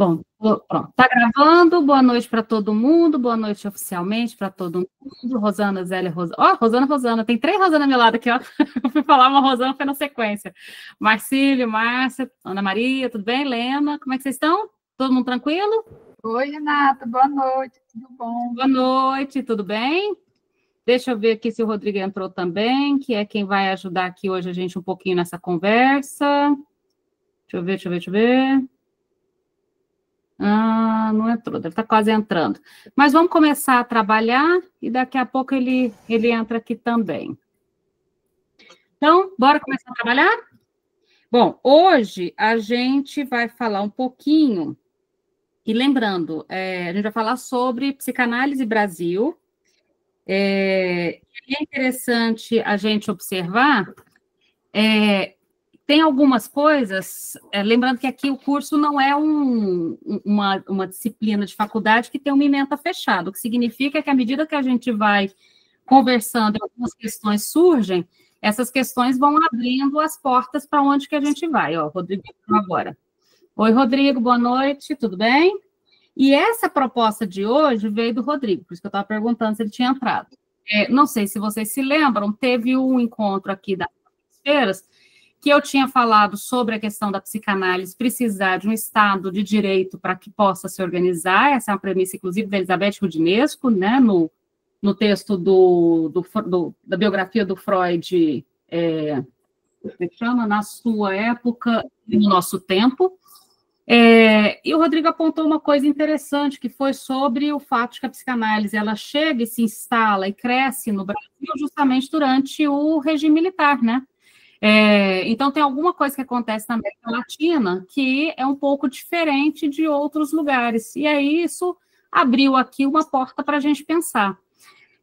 Bom, pronto. Tá gravando. Boa noite para todo mundo. Boa noite oficialmente para todo mundo. Rosana, Zélia, Rosana. Ó, Rosana, Rosana. Tem 3 Rosana ao meu lado aqui, ó. Eu fui falar uma Rosana, foi na sequência. Marcílio, Márcia, Ana Maria, tudo bem? Lena, como é que vocês estão? Todo mundo tranquilo? Oi, Renata, boa noite, tudo bom? Boa noite, tudo bem? Deixa eu ver aqui se o Rodrigo entrou também, que é quem vai ajudar aqui hoje a gente um pouquinho nessa conversa. Deixa eu ver. Ah, não entrou, deve estar quase entrando. Mas vamos começar a trabalhar e daqui a pouco ele entra aqui também. Então, bora começar a trabalhar? Bom, hoje a gente vai falar um pouquinho, e lembrando, a gente vai falar sobre psicanálise Brasil. É interessante a gente observar, tem algumas coisas, lembrando que aqui o curso não é uma disciplina de faculdade que tem uma ementa fechada, o que significa que à medida que a gente vai conversando e algumas questões surgem, essas questões vão abrindo as portas para onde que a gente vai. Ó, Rodrigo, agora. Oi, Rodrigo, boa noite, tudo bem? E essa proposta de hoje veio do Rodrigo, por isso que eu estava perguntando se ele tinha entrado. Não sei se vocês se lembram, teve um encontro aqui das feiras que eu tinha falado sobre a questão da psicanálise precisar de um Estado de direito para que possa se organizar, essa é uma premissa, inclusive, da Elizabeth Rudinesco, né, no texto da biografia do Freud, como é que chama? Na sua época e no nosso tempo. E o Rodrigo apontou uma coisa interessante, que foi sobre o fato de que a psicanálise ela chega e se instala e cresce no Brasil justamente durante o regime militar, né? Então, tem alguma coisa que acontece na América Latina que é um pouco diferente de outros lugares. E aí, isso abriu aqui uma porta para a gente pensar.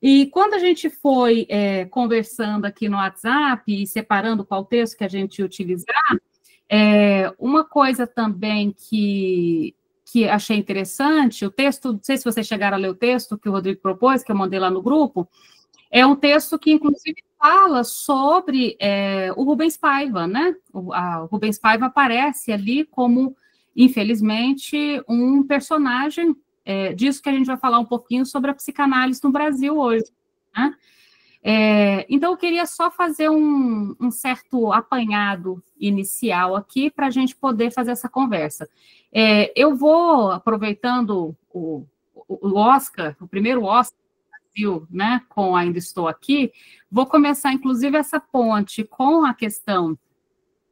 E quando a gente foi conversando aqui no WhatsApp e separando qual texto que a gente ia utilizar, uma coisa também que achei interessante, o texto, não sei se vocês chegaram a ler o texto que o Rodrigo propôs, que eu mandei lá no grupo, é um texto que, inclusive, fala sobre o Rubens Paiva, né? O Rubens Paiva aparece ali como, infelizmente, um personagem disso que a gente vai falar um pouquinho sobre a psicanálise no Brasil hoje, né? Então, eu queria só fazer um certo apanhado inicial aqui para a gente poder fazer essa conversa. Eu vou, aproveitando o Oscar, o primeiro Oscar, né, com Ainda Estou Aqui, vou começar, inclusive, essa ponte com a questão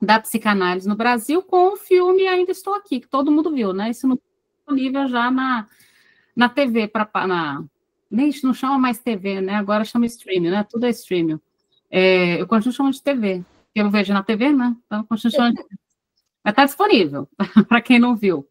da psicanálise no Brasil com o filme Ainda Estou Aqui, que todo mundo viu, né? Isso não está disponível já na TV, nem não chama mais TV, né? Agora chama streaming, né? Tudo é streaming. Eu continuo chamando de TV, porque eu vejo na TV, né? Então, eu continuo chamando de TV. Mas está disponível, para quem não viu.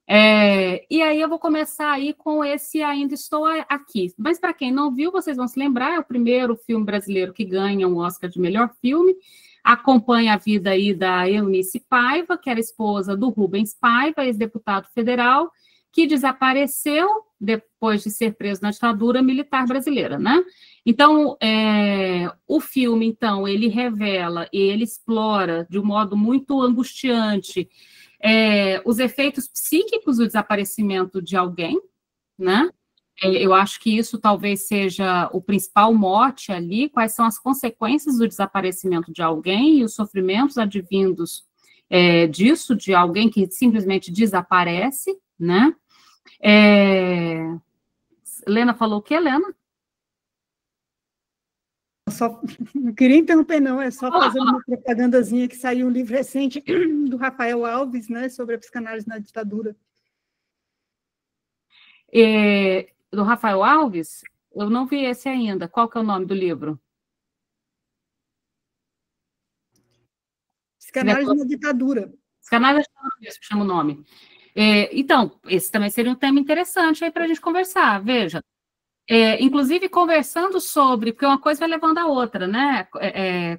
E aí eu vou começar aí com esse Ainda Estou Aqui. Mas para quem não viu, vocês vão se lembrar, é o primeiro filme brasileiro que ganha um Oscar de melhor filme, acompanha a vida aí da Eunice Paiva, que era esposa do Rubens Paiva, ex-deputado federal, que desapareceu depois de ser preso na ditadura militar brasileira, né? Então, o filme, então, ele revela e ele explora de um modo muito angustiante os efeitos psíquicos do desaparecimento de alguém, né? Eu acho que isso talvez seja o principal mote ali, quais são as consequências do desaparecimento de alguém e os sofrimentos advindos disso, de alguém que simplesmente desaparece, né? Lena falou o quê, Lena? Não queria interromper, não, é só fazendo uma propagandazinha que saiu um livro recente do Rafael Alves, né, sobre a psicanálise na ditadura. Do Rafael Alves? Eu não vi esse ainda. Qual que é o nome do livro? Psicanálise na ditadura. Psicanálise na ditadura, que chama o nome. Então, esse também seria um tema interessante aí para a gente conversar, veja. Inclusive, conversando sobre, porque uma coisa vai levando a outra, né?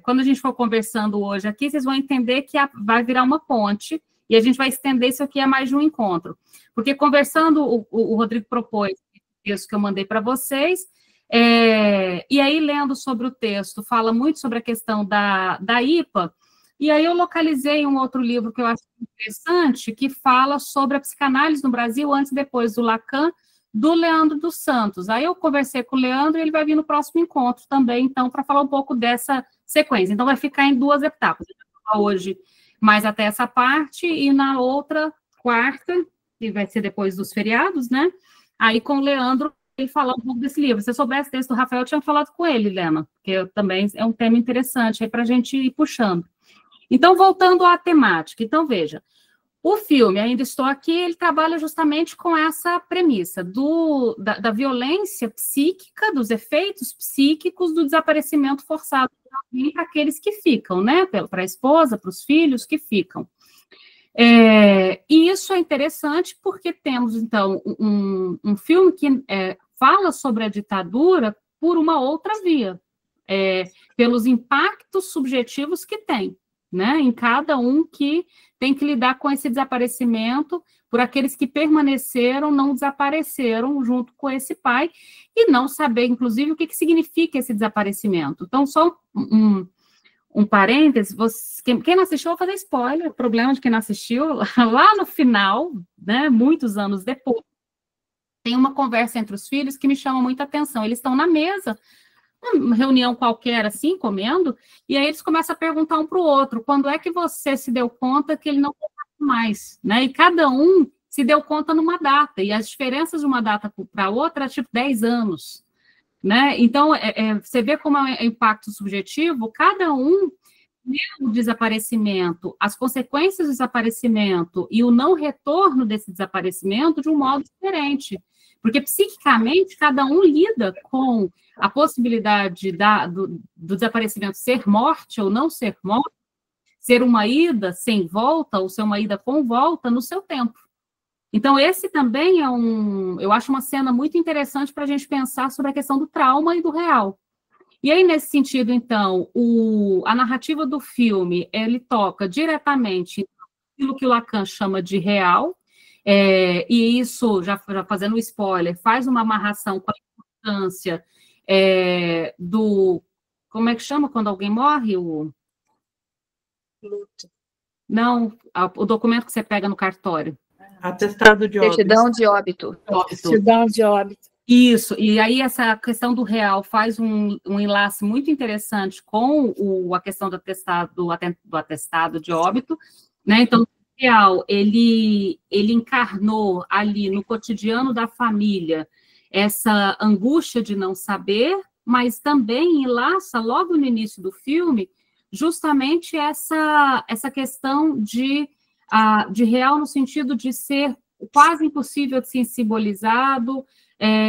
Quando a gente for conversando hoje aqui, vocês vão entender que vai virar uma ponte, e a gente vai estender isso aqui a mais de um encontro. Porque conversando, o Rodrigo propôs isso que eu mandei para vocês, e aí, lendo sobre o texto, fala muito sobre a questão da IPA, E aí eu localizei um outro livro que eu acho interessante, que fala sobre a psicanálise no Brasil antes e depois do Lacan, do Leandro dos Santos. Aí eu conversei com o Leandro e ele vai vir no próximo encontro também, então, para falar um pouco dessa sequência. Então, vai ficar em 2 etapas. Hoje, mais até essa parte, e na outra, quarta, que vai ser depois dos feriados, né? Aí com o Leandro, ele falar um pouco desse livro. Se eu soubesse desse do Rafael, eu tinha falado com ele, Lena, porque também é um tema interessante aí para a gente ir puxando. Então, voltando à temática. Então, veja, o filme, Ainda Estou Aqui, ele trabalha justamente com essa premissa da violência psíquica, dos efeitos psíquicos do desaparecimento forçado para aqueles que ficam, né? Para a esposa, para os filhos que ficam. E isso é interessante porque temos, então, um filme que fala sobre a ditadura por uma outra via, pelos impactos subjetivos que tem, né, em cada um que tem que lidar com esse desaparecimento, por aqueles que permaneceram, não desapareceram junto com esse pai, e não saber, inclusive, o que significa esse desaparecimento. Então, só um parêntese, quem não assistiu, eu vou fazer spoiler, problema de quem não assistiu, lá no final, né, muitos anos depois, tem uma conversa entre os filhos que me chama muita atenção. Eles estão na mesa, uma reunião qualquer, assim, comendo, e aí eles começam a perguntar um para o outro, quando é que você se deu conta que ele não contato mais, né? E cada um se deu conta numa data, e as diferenças de uma data para outra, tipo 10 anos, né? Então, você vê como é impacto subjetivo, cada um vê o desaparecimento, as consequências do desaparecimento e o não retorno desse desaparecimento de um modo diferente, porque psiquicamente cada um lida com a possibilidade do desaparecimento ser morte ou não ser morte, ser uma ida sem volta ou ser uma ida com volta no seu tempo. Então, esse também eu acho uma cena muito interessante para a gente pensar sobre a questão do trauma e do real. E aí, nesse sentido, então, a narrativa do filme, ele toca diretamente aquilo que o Lacan chama de real, e isso, já fazendo um spoiler, faz uma amarração com a importância como é que chama quando alguém morre? Luto. Não, o documento que você pega no cartório. Atestado de óbito. Certidão de óbito. Certidão de óbito. Isso, e aí essa questão do real faz um enlace muito interessante com a questão do atestado de óbito, né? Então, o real, ele encarnou ali no cotidiano da família essa angústia de não saber, mas também enlaça logo no início do filme justamente essa questão de real no sentido de ser quase impossível de ser simbolizado,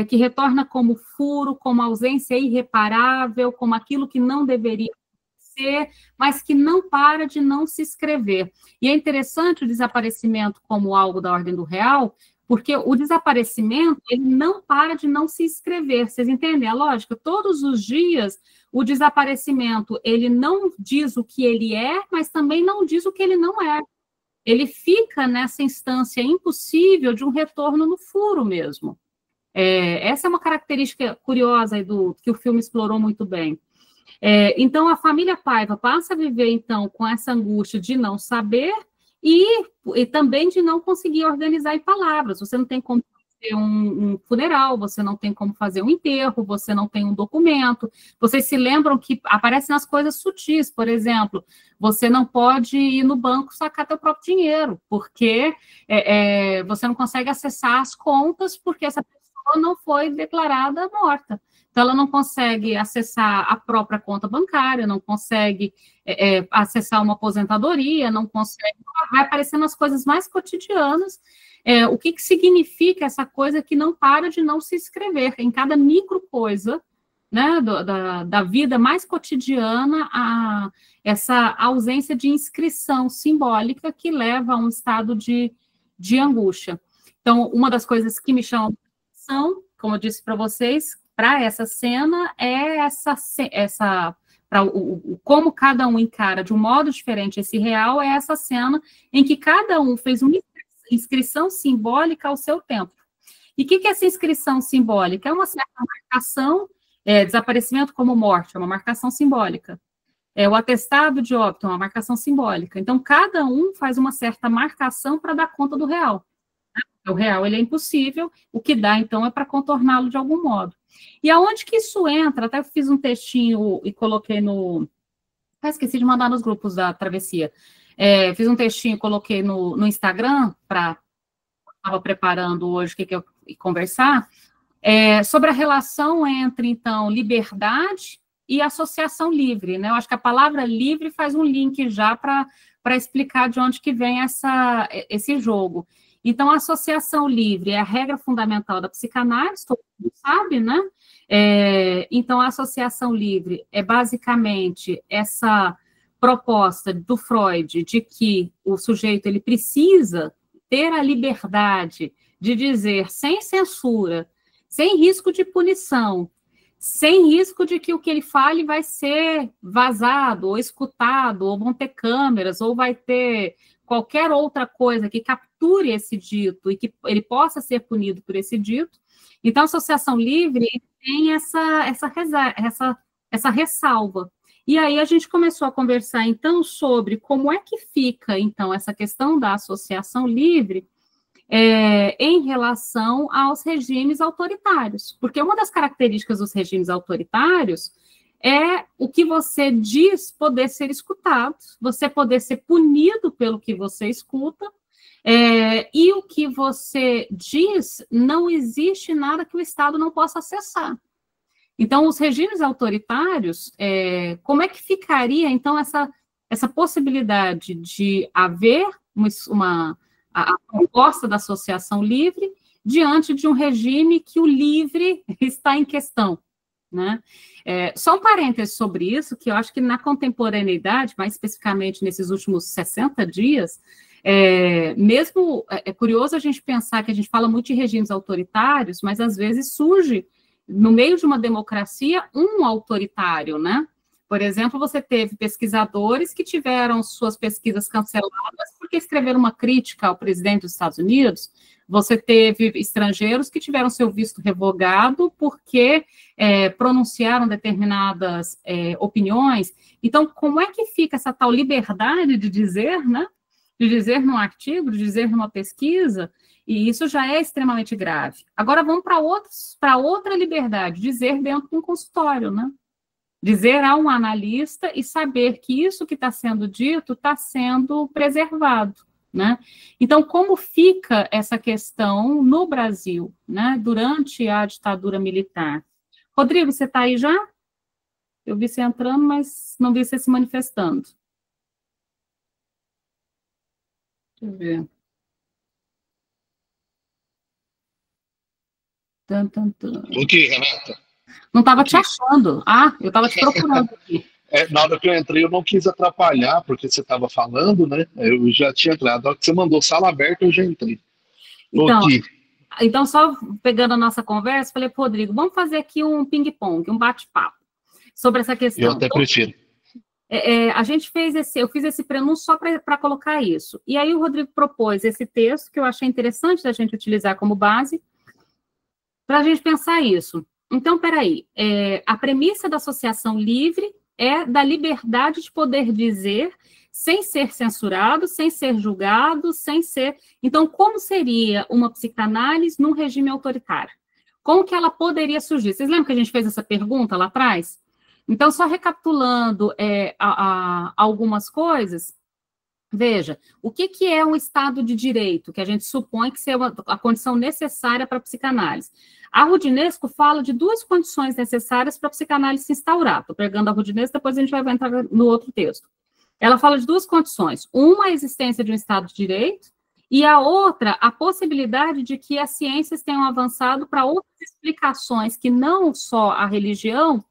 que retorna como furo, como ausência irreparável, como aquilo que não deveria ser, mas que não para de não se escrever. E é interessante o desaparecimento como algo da ordem do real, porque o desaparecimento, ele não para de não se escrever. Vocês entendem a lógica? Todos os dias, o desaparecimento, ele não diz o que ele é, mas também não diz o que ele não é. Ele fica nessa instância impossível de um retorno no furo mesmo. Essa é uma característica curiosa aí que o filme explorou muito bem. Então, a família Paiva passa a viver, então, com essa angústia de não saber e também de não conseguir organizar em palavras. Você não tem como fazer um funeral, você não tem como fazer um enterro, você não tem um documento. Vocês se lembram que aparecem nas coisas sutis, por exemplo, você não pode ir no banco sacar teu próprio dinheiro, porque você não consegue acessar as contas, porque essa pessoa não foi declarada morta. Então, ela não consegue acessar a própria conta bancária, não consegue acessar uma aposentadoria, não consegue... Vai aparecendo as coisas mais cotidianas. O que significa essa coisa que não para de não se escrever? Em cada micro coisa, né, da vida mais cotidiana, essa ausência de inscrição simbólica que leva a um estado de angústia. Então, uma das coisas que me chama como eu disse para vocês, para essa cena, como cada um encara de um modo diferente esse real, é essa cena em que cada um fez uma inscrição simbólica ao seu tempo. E o que é essa inscrição simbólica? É uma certa marcação, desaparecimento como morte, é uma marcação simbólica. O atestado de óbito é uma marcação simbólica. Então, cada um faz uma certa marcação para dar conta do real. O real, ele é impossível, o que dá, então, é para contorná-lo de algum modo. E aonde que isso entra? Até fiz um textinho e coloquei no... esqueci de mandar nos grupos da Travessia. Fiz um textinho e coloquei no Instagram, estava preparando hoje o que eu ia conversar, sobre a relação entre, então, liberdade e associação livre, né? Eu acho que a palavra livre faz um link já para explicar de onde que vem esse jogo. Então, a associação livre é a regra fundamental da psicanálise, todo mundo sabe, né? Então, a associação livre é basicamente essa proposta do Freud de que o sujeito ele precisa ter a liberdade de dizer sem censura, sem risco de punição, sem risco de que o que ele fale vai ser vazado, ou escutado, ou vão ter câmeras, ou vai ter qualquer outra coisa que capture esse dito e que ele possa ser punido por esse dito. Então, a associação livre tem essa ressalva. E aí a gente começou a conversar, então, sobre como é que fica, então, essa questão da associação livre em relação aos regimes autoritários. Porque uma das características dos regimes autoritários é o que você diz poder ser escutado, você poder ser punido pelo que você escuta, e o que você diz, não existe nada que o Estado não possa acessar. Então, os regimes autoritários, como é que ficaria, então, essa possibilidade de haver a proposta da associação livre diante de um regime que o livre está em questão, né? Só um parêntese sobre isso, que eu acho que na contemporaneidade, mais especificamente nesses últimos 60 dias, mesmo é curioso a gente pensar que a gente fala muito de regimes autoritários, mas às vezes surge, no meio de uma democracia, um autoritário, né? Por exemplo, você teve pesquisadores que tiveram suas pesquisas canceladas porque escreveram uma crítica ao presidente dos Estados Unidos, você teve estrangeiros que tiveram seu visto revogado porque pronunciaram determinadas opiniões. Então, como é que fica essa tal liberdade de dizer, né? De dizer num artigo, de dizer numa pesquisa, e isso já é extremamente grave. Agora, vamos para outra liberdade, dizer dentro de um consultório, né? Dizer a um analista e saber que isso que está sendo dito está sendo preservado, né? Então, como fica essa questão no Brasil, né, durante a ditadura militar? Rodrigo, você está aí já? Eu vi você entrando, mas não vi você se manifestando. Deixa eu ver. Ok, Renata. Não estava te achando. Eu estava te procurando aqui. Na hora que eu entrei, eu não quis atrapalhar, porque você estava falando, né? Eu já tinha entrado. Na hora que você mandou sala aberta, eu já entrei. Então, só pegando a nossa conversa, falei para o Rodrigo, vamos fazer aqui um ping-pong, um bate-papo sobre essa questão. Eu até prefiro. A gente eu fiz esse prenúncio só para colocar isso. E aí o Rodrigo propôs esse texto, que eu achei interessante da gente utilizar como base, para a gente pensar isso. Então, peraí, a premissa da associação livre é da liberdade de poder dizer sem ser censurado, sem ser julgado, sem ser... Então, como seria uma psicanálise num regime autoritário? Como que ela poderia surgir? Vocês lembram que a gente fez essa pergunta lá atrás? Então, só recapitulando algumas coisas, veja, o que é um Estado de Direito, que a gente supõe que seja a condição necessária para a psicanálise? A Roudinesco fala de duas condições necessárias para a psicanálise se instaurar. Estou pegando a Roudinesco, depois a gente vai entrar no outro texto. Ela fala de duas condições. Uma, a existência de um Estado de Direito, e a outra, a possibilidade de que as ciências tenham avançado para outras explicações, que não só a religião,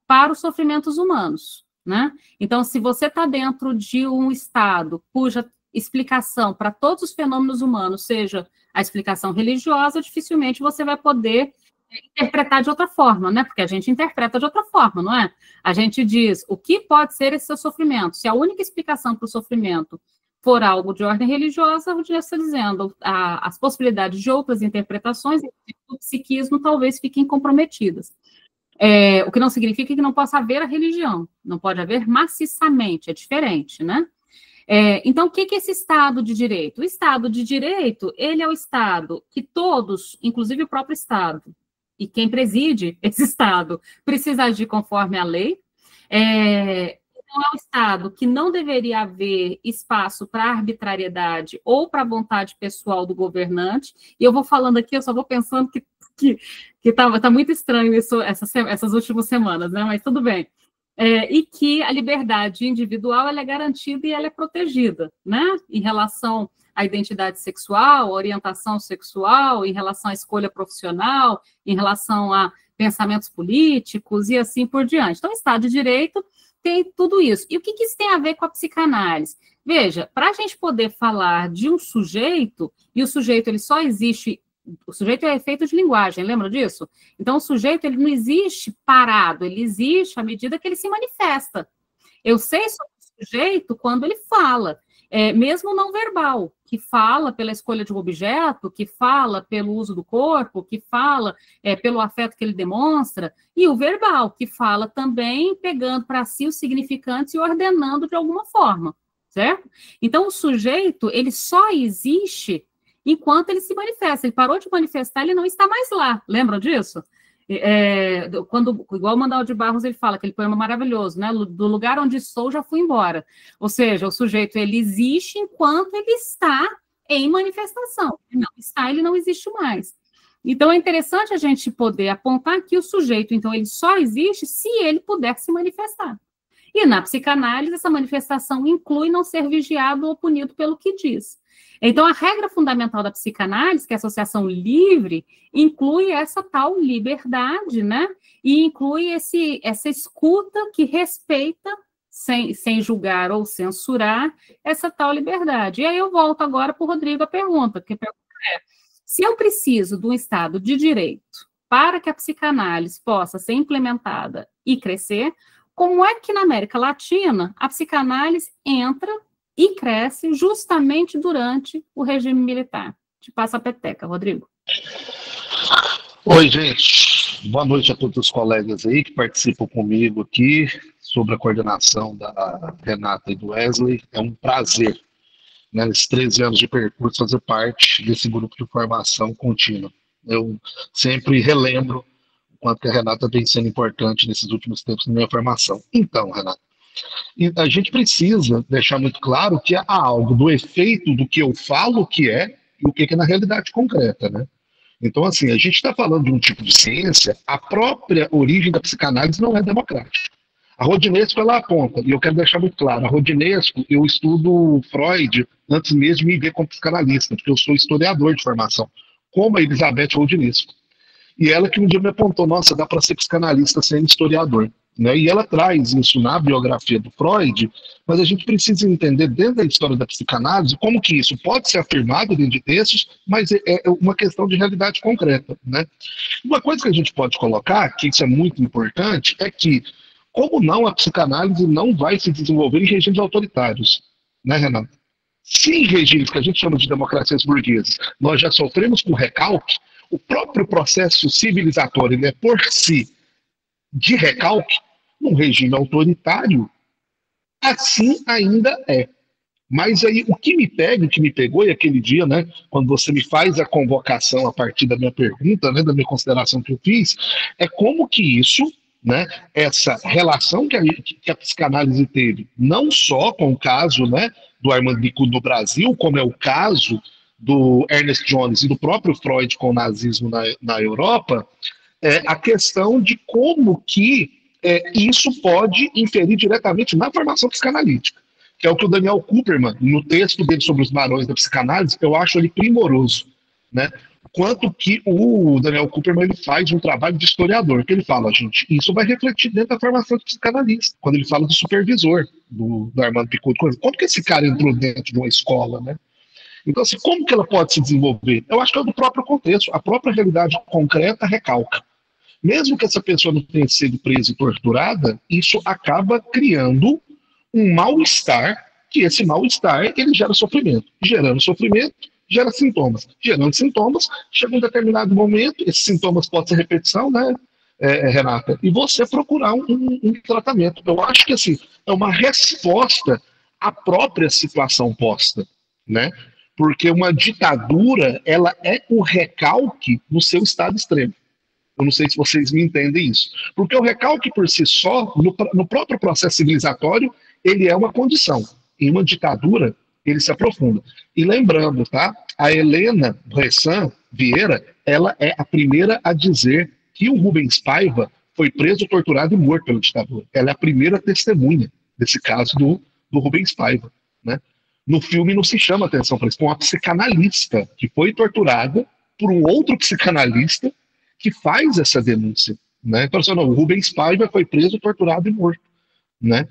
para os sofrimentos humanos, né? Então, se você está dentro de um Estado cuja explicação para todos os fenômenos humanos seja a explicação religiosa, dificilmente você vai poder interpretar de outra forma, né? Porque a gente interpreta de outra forma, não é? A gente diz o que pode ser esse seu sofrimento. Se a única explicação para o sofrimento for algo de ordem religiosa, o dia está dizendo as possibilidades de outras interpretações do psiquismo talvez fiquem comprometidas. O que não significa que não possa haver a religião, não pode haver maciçamente, é diferente, né? Então, o que é esse Estado de Direito? O Estado de Direito, ele é o Estado que todos, inclusive o próprio Estado, e quem preside esse Estado, precisa agir conforme a lei. Então, é um Estado que não deveria haver espaço para arbitrariedade ou para vontade pessoal do governante. E eu vou falando aqui, eu só vou pensando que tá muito estranho isso essas últimas semanas, né? Mas tudo bem. E que a liberdade individual ela é garantida e ela é protegida, né? Em relação à identidade sexual, orientação sexual, em relação à escolha profissional, em relação a pensamentos políticos e assim por diante. Então, o Estado de Direito tem tudo isso. E o que isso tem a ver com a psicanálise? Veja, para a gente poder falar de um sujeito, e o sujeito ele só existe, o sujeito é efeito de linguagem, lembra disso? Então, o sujeito ele não existe parado, ele existe à medida que ele se manifesta. Eu sei sobre o sujeito quando ele fala, mesmo não verbal, que fala pela escolha de um objeto, que fala pelo uso do corpo, que fala pelo afeto que ele demonstra, e o verbal, que fala também pegando para si os significantes e ordenando de alguma forma, certo? Então, o sujeito, ele só existe enquanto ele se manifesta. Ele parou de manifestar, ele não está mais lá. Lembram disso? Igual o Manuel de Barros, ele fala, aquele poema maravilhoso, né? Do lugar onde estou, já fui embora. Ou seja, o sujeito, ele existe enquanto ele está em manifestação. Ele não está, ele não existe mais. Então, é interessante a gente poder apontar que o sujeito, então, ele só existe se ele puder se manifestar. E na psicanálise, essa manifestação inclui não ser vigiado ou punido pelo que diz. Então, a regra fundamental da psicanálise, que é a associação livre, inclui essa tal liberdade, né? E inclui essa escuta que respeita, sem julgar ou censurar, essa tal liberdade. E aí eu volto agora para o Rodrigo a pergunta, que a pergunta se eu preciso de um Estado de direito para que a psicanálise possa ser implementada e crescer, como é que na América Latina a psicanálise entra e cresce justamente durante o regime militar? Te passo a peteca, Rodrigo. Oi, gente. Boa noite a todos os colegas aí que participam comigo aqui sobre a coordenação da Renata e do Wesley. É um prazer, né, nesses 13 anos de percurso, fazer parte desse grupo de formação contínua. Eu sempre relembro o quanto que a Renata vem sendo importante nesses últimos tempos na minha formação. Então, Renata, a gente precisa deixar muito claro que há algo do efeito do que eu falo que é e o que é na realidade concreta, né? Então, assim, a gente está falando de um tipo de ciência, a própria origem da psicanálise não é democrática. A Rodinesco, ela aponta, e eu quero deixar muito claro, a Rodinesco, eu estudo Freud antes mesmo de me ver como psicanalista, porque eu sou historiador de formação, como a Elizabeth Rodinesco. E ela que um dia me apontou, nossa, dá para ser psicanalista sendo historiador. Né? E ela traz isso na biografia do Freud, mas a gente precisa entender dentro da história da psicanálise como que isso pode ser afirmado dentro de textos, mas é uma questão de realidade concreta. Né? Uma coisa que a gente pode colocar, que isso é muito importante, é que, como não, a psicanálise não vai se desenvolver em regimes autoritários, né, Renato? Se em regimes que a gente chama de democracias burguesas, nós já sofremos com recalque, o próprio processo civilizatório, né, por si, de recalque, num regime autoritário, assim ainda é. Mas aí, o que me pega, o que me pegou, e aquele dia, né, quando você me faz a convocação a partir da minha pergunta, né, da minha consideração que eu fiz, é como que isso, né, essa relação que a psicanálise teve, não só com o caso, né, do Armand Bicudo no Brasil, como é o caso do Ernest Jones e do próprio Freud com o nazismo na Europa, a questão de como que isso pode inferir diretamente na formação psicanalítica, que é o que o Daniel Kuperman, no texto dele sobre os barões da psicanálise, eu acho ele primoroso, né? Quanto que o Daniel Kuperman ele faz um trabalho de historiador, que ele fala, gente, isso vai refletir dentro da formação de psicanalista, quando ele fala do supervisor, do Armand Bicudo, como que esse cara entrou dentro de uma escola, né? Então, assim, como que ela pode se desenvolver? Eu acho que é do próprio contexto, a própria realidade concreta recalca. Mesmo que essa pessoa não tenha sido presa e torturada, isso acaba criando um mal-estar, que esse mal-estar, ele gera sofrimento. Gerando sofrimento, gera sintomas. Gerando sintomas, chega um determinado momento, esses sintomas podem ser repetição, né? Renata, e você procurar um tratamento. Eu acho que assim, é uma resposta à própria situação posta, né? Porque uma ditadura, ela é o recalque do seu estado extremo. Eu não sei se vocês me entendem isso. Porque o recalque por si só, no próprio processo civilizatório, ele é uma condição. Em uma ditadura, ele se aprofunda. E lembrando, tá? A Helena Bressan Vieira, ela é a primeira a dizer que o Rubens Paiva foi preso, torturado e morto pela ditadura. Ela é a primeira testemunha desse caso do Rubens Paiva, né? No filme não se chama atenção para isso, uma psicanalista que foi torturada por um outro psicanalista que faz essa denúncia, né? Então, assim, não, o Rubens Paiva foi preso, torturado e morto, né?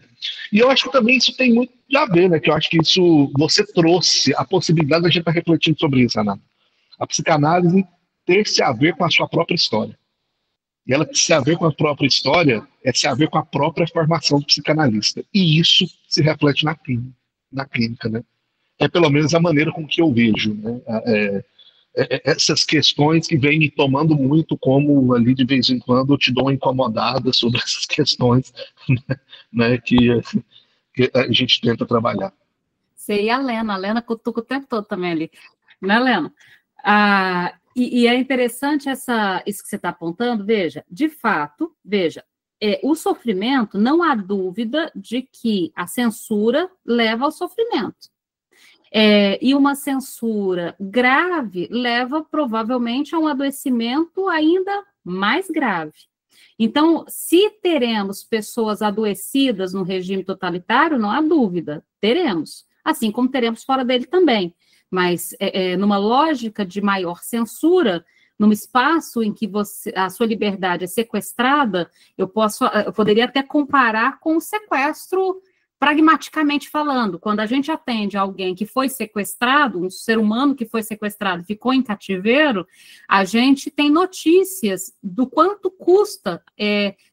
E eu acho que também isso tem muito a ver, né? Que eu acho que isso, você trouxe a possibilidade de a gente estar refletindo sobre isso, Ana. A psicanálise ter-se a ver com a sua própria história. E ela se a ver com a própria história é se a ver com a própria formação do psicanalista. E isso se reflete na clínica, né? É pelo menos a maneira com que eu vejo, né? Essas questões que vêm me tomando muito, como ali de vez em quando eu te dou uma incomodada sobre essas questões, né, que a gente tenta trabalhar. Sei, e a Lena cutuca o tempo todo também ali, né, Lena? E é interessante isso que você está apontando, veja, de fato, o sofrimento, não há dúvida de que a censura leva ao sofrimento. E uma censura grave leva provavelmente a um adoecimento ainda mais grave. Então, se teremos pessoas adoecidas no regime totalitário, não há dúvida, teremos, assim como teremos fora dele também. Mas numa lógica de maior censura, num espaço em que a sua liberdade é sequestrada, eu poderia até comparar com o sequestro, pragmaticamente falando. Quando a gente atende alguém que foi sequestrado, um ser humano que foi sequestrado, ficou em cativeiro, a gente tem notícias do quanto custa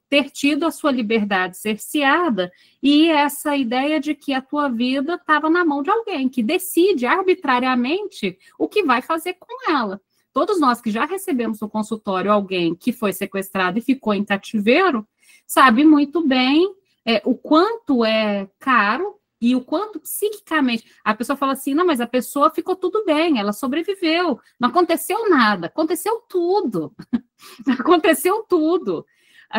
ter tido a sua liberdade cerceada, e essa ideia de que a tua vida estava na mão de alguém que decide arbitrariamente o que vai fazer com ela. Todos nós que já recebemos no consultório alguém que foi sequestrado e ficou em cativeiro, sabe muito bem o quanto é caro e o quanto psiquicamente. A pessoa fala assim, não, mas a pessoa ficou tudo bem, ela sobreviveu, não aconteceu nada, aconteceu tudo. Aconteceu tudo.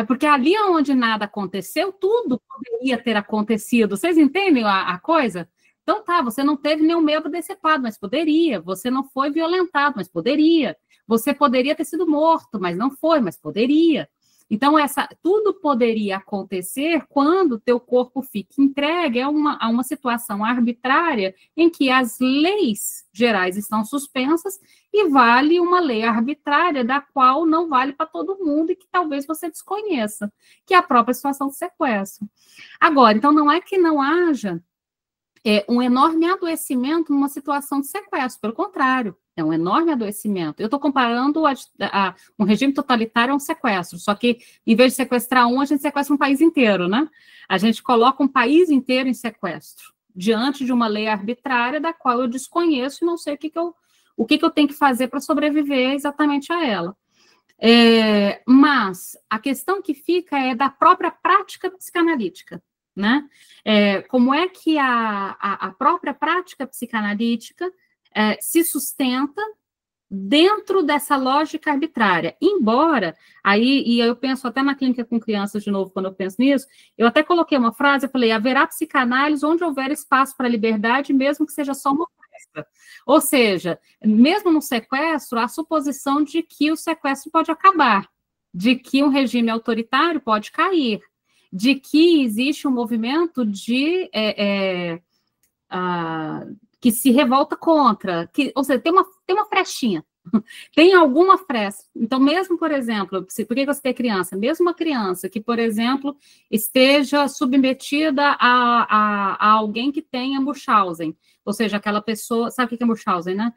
Porque ali onde nada aconteceu, tudo poderia ter acontecido. Vocês entendem a coisa? Então tá, você não teve nenhum membro decepado, mas poderia. Você não foi violentado, mas poderia. Você poderia ter sido morto, mas não foi, mas poderia. Então, tudo poderia acontecer quando teu corpo fica entregue a uma situação arbitrária em que as leis gerais estão suspensas e vale uma lei arbitrária da qual não vale para todo mundo e que talvez você desconheça, que é a própria situação de sequestro. Agora, então, não é que não haja um enorme adoecimento numa situação de sequestro, pelo contrário, é um enorme adoecimento. Eu estou comparando um regime totalitário a um sequestro, só que em vez de sequestrar a gente sequestra um país inteiro, né? A gente coloca um país inteiro em sequestro, diante de uma lei arbitrária da qual eu desconheço e não sei o que eu tenho que fazer para sobreviver exatamente a ela. Mas a questão que fica é da própria prática psicanalítica, né? Como é que a própria prática psicanalítica se sustenta dentro dessa lógica arbitrária, embora, e eu penso até na clínica com crianças de novo, quando eu penso nisso, eu até coloquei uma frase, eu falei, haverá psicanálise onde houver espaço para a liberdade, mesmo que seja só uma festa. Ou seja, mesmo no sequestro, há a suposição de que o sequestro pode acabar, de que um regime autoritário pode cair, de que existe um movimento que se revolta contra, ou seja, tem uma frechinha, tem alguma fresta. Então, mesmo, por exemplo, por que você tem criança? Mesmo uma criança que, por exemplo, esteja submetida a alguém que tenha Munchausen, ou seja, aquela pessoa, sabe o que é Munchausen, né?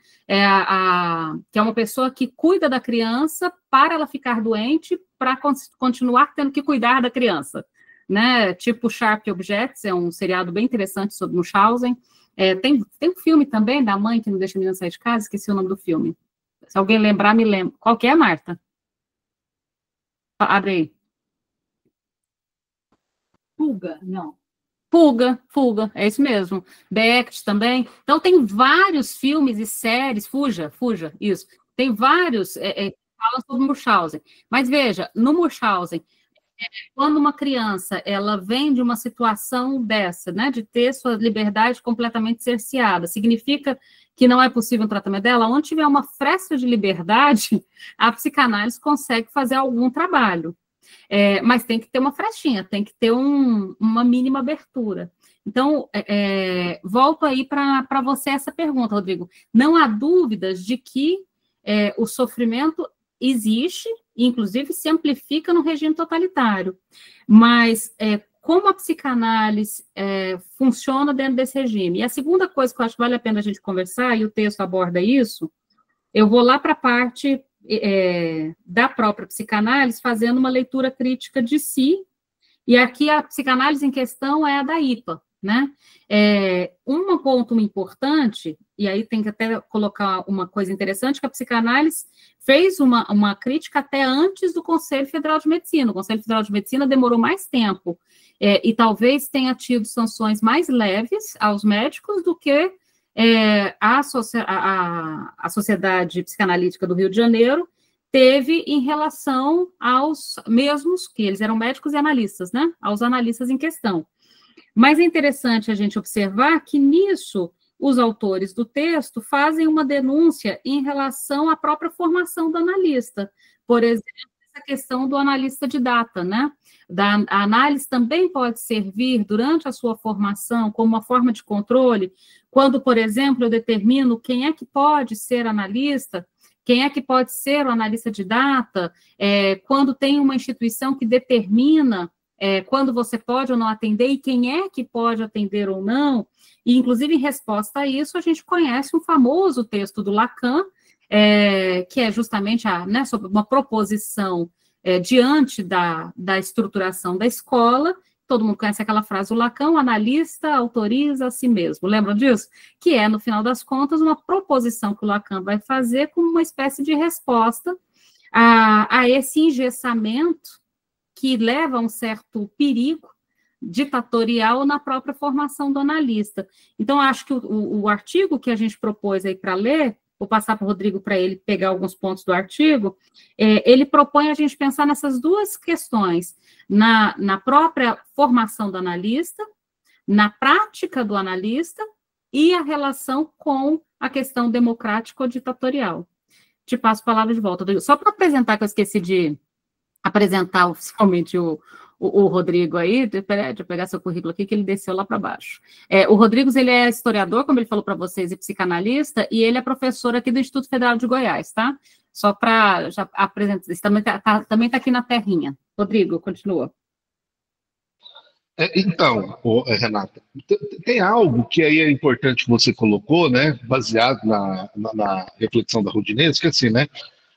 Que é uma pessoa que cuida da criança para ela ficar doente, para continuar tendo que cuidar da criança, né? Tipo Sharp Objects, é um seriado bem interessante sobre Munchausen. Tem um filme também da mãe que não deixa a menina sair de casa, esqueci o nome do filme. Se alguém lembrar, me lembra. Qual que é, Marta? Abre aí. Fuga, não. Fuga, é isso mesmo. The Act também. Então, tem vários filmes e séries, Fuja, isso. Tem vários que falam sobre Munchausen. Mas veja, no Munchausen, quando uma criança ela vem de uma situação dessa, né, de ter sua liberdade completamente cerceada, significa que não é possível um tratamento dela? Onde tiver uma fresta de liberdade, a psicanálise consegue fazer algum trabalho. Mas tem que ter uma frestinha, tem que ter uma mínima abertura. Então, volto aí para você essa pergunta, Rodrigo. Não há dúvidas de que o sofrimento existe, inclusive se amplifica no regime totalitário. Mas como a psicanálise funciona dentro desse regime? E a segunda coisa que eu acho que vale a pena a gente conversar, e o texto aborda isso, eu vou lá para a parte da própria psicanálise, fazendo uma leitura crítica de si, e aqui a psicanálise em questão é a da IPA, né? Um ponto importante, e aí tem que até colocar uma coisa interessante, que a psicanálise fez uma crítica até antes do Conselho Federal de Medicina. O Conselho Federal de Medicina demorou mais tempo, e talvez tenha tido sanções mais leves aos médicos do que a Sociedade Psicanalítica do Rio de Janeiro teve em relação aos mesmos, que eles eram médicos e analistas, né? Aos analistas em questão. Mas é interessante a gente observar que nisso os autores do texto fazem uma denúncia em relação à própria formação do analista. Por exemplo, essa questão do analista de data, né? A análise também pode servir durante a sua formação como uma forma de controle, quando, por exemplo, eu determino quem é que pode ser analista, quem é que pode ser o analista de data, quando tem uma instituição que determina quando você pode ou não atender, e quem é que pode atender ou não, e, inclusive, em resposta a isso, a gente conhece um famoso texto do Lacan, que é justamente sobre uma proposição diante da estruturação da escola. Todo mundo conhece aquela frase do Lacan: o analista autoriza a si mesmo. Lembram disso? Que é, no final das contas, uma proposição que o Lacan vai fazer como uma espécie de resposta a esse engessamento que leva a um certo perigo ditatorial na própria formação do analista. Então, acho que o artigo que a gente propôs aí para ler, vou passar para o Rodrigo para ele pegar alguns pontos do artigo, ele propõe a gente pensar nessas duas questões, na própria formação do analista, na prática do analista e a relação com a questão democrática ou ditatorial. Te passo a palavra de volta, Rodrigo. Só para apresentar, que eu esqueci de apresentar oficialmente o Rodrigo aí, deixa eu pegar seu currículo aqui, que ele desceu lá para baixo. O Rodrigo, ele é historiador, como ele falou para vocês, e psicanalista, e ele é professor aqui do Instituto Federal de Goiás, tá? Só para já apresentar, isso também tá aqui na terrinha. Rodrigo, continua. Então, Renata, tem algo que aí é importante que você colocou, né, baseado na reflexão da Rodinez, que é assim, né,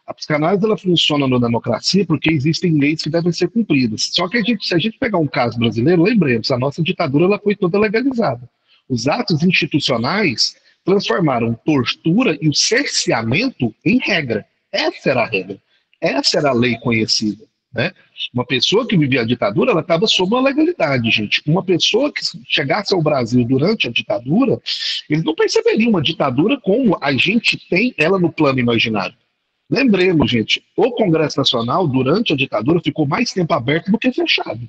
a psicanálise ela funciona na democracia porque existem leis que devem ser cumpridas. Só que se a gente pegar um caso brasileiro, lembremos, a nossa ditadura ela foi toda legalizada. Os atos institucionais transformaram tortura e o cerceamento em regra. Essa era a regra. Essa era a lei conhecida. Né? Uma pessoa que vivia a ditadura, ela estava sob uma legalidade, gente. Uma pessoa que chegasse ao Brasil durante a ditadura, eles não perceberiam uma ditadura como a gente tem ela no plano imaginário. Lembremos, gente, o Congresso Nacional, durante a ditadura, ficou mais tempo aberto do que fechado.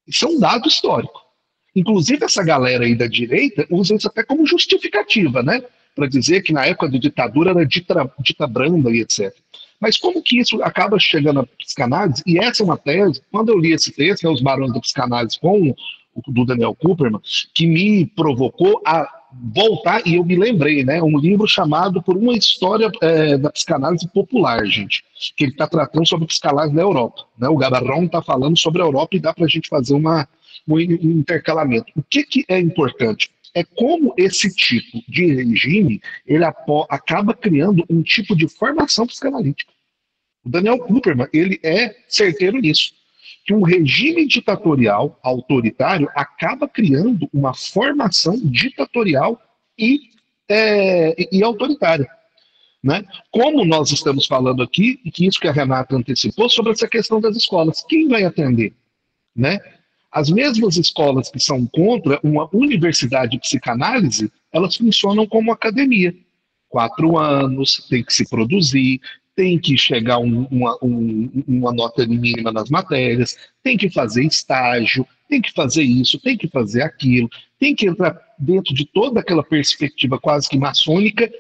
Isso é um dado histórico. Inclusive, essa galera aí da direita usa isso até como justificativa, né? Para dizer que na época da ditadura era dita branda e etc. Mas como que isso acaba chegando à psicanálise? E essa é uma tese, quando eu li esse texto, né, Os Barões da Psicanálise, com o do Daniel Kuperman, que me provocou a voltar, e eu me lembrei, né, um livro chamado Por uma História da Psicanálise Popular, gente, que ele está tratando sobre a psicanálise da Europa. Né, o Gabarron está falando sobre a Europa e dá para a gente fazer um intercalamento. O que é importante? É como esse tipo de regime ele acaba criando um tipo de formação psicanalítica. O Daniel Kuperman, ele é certeiro nisso, que um regime ditatorial, autoritário, acaba criando uma formação ditatorial e autoritária. né? Como nós estamos falando aqui, e que isso que a Renata antecipou, sobre essa questão das escolas. Quem vai atender, né? As mesmas escolas que são contra uma universidade de psicanálise, elas funcionam como academia. 4 anos, tem que se produzir, tem que chegar uma nota mínima nas matérias, tem que fazer estágio, tem que fazer isso, tem que fazer aquilo, tem que entrar dentro de toda aquela perspectiva quase que maçônica,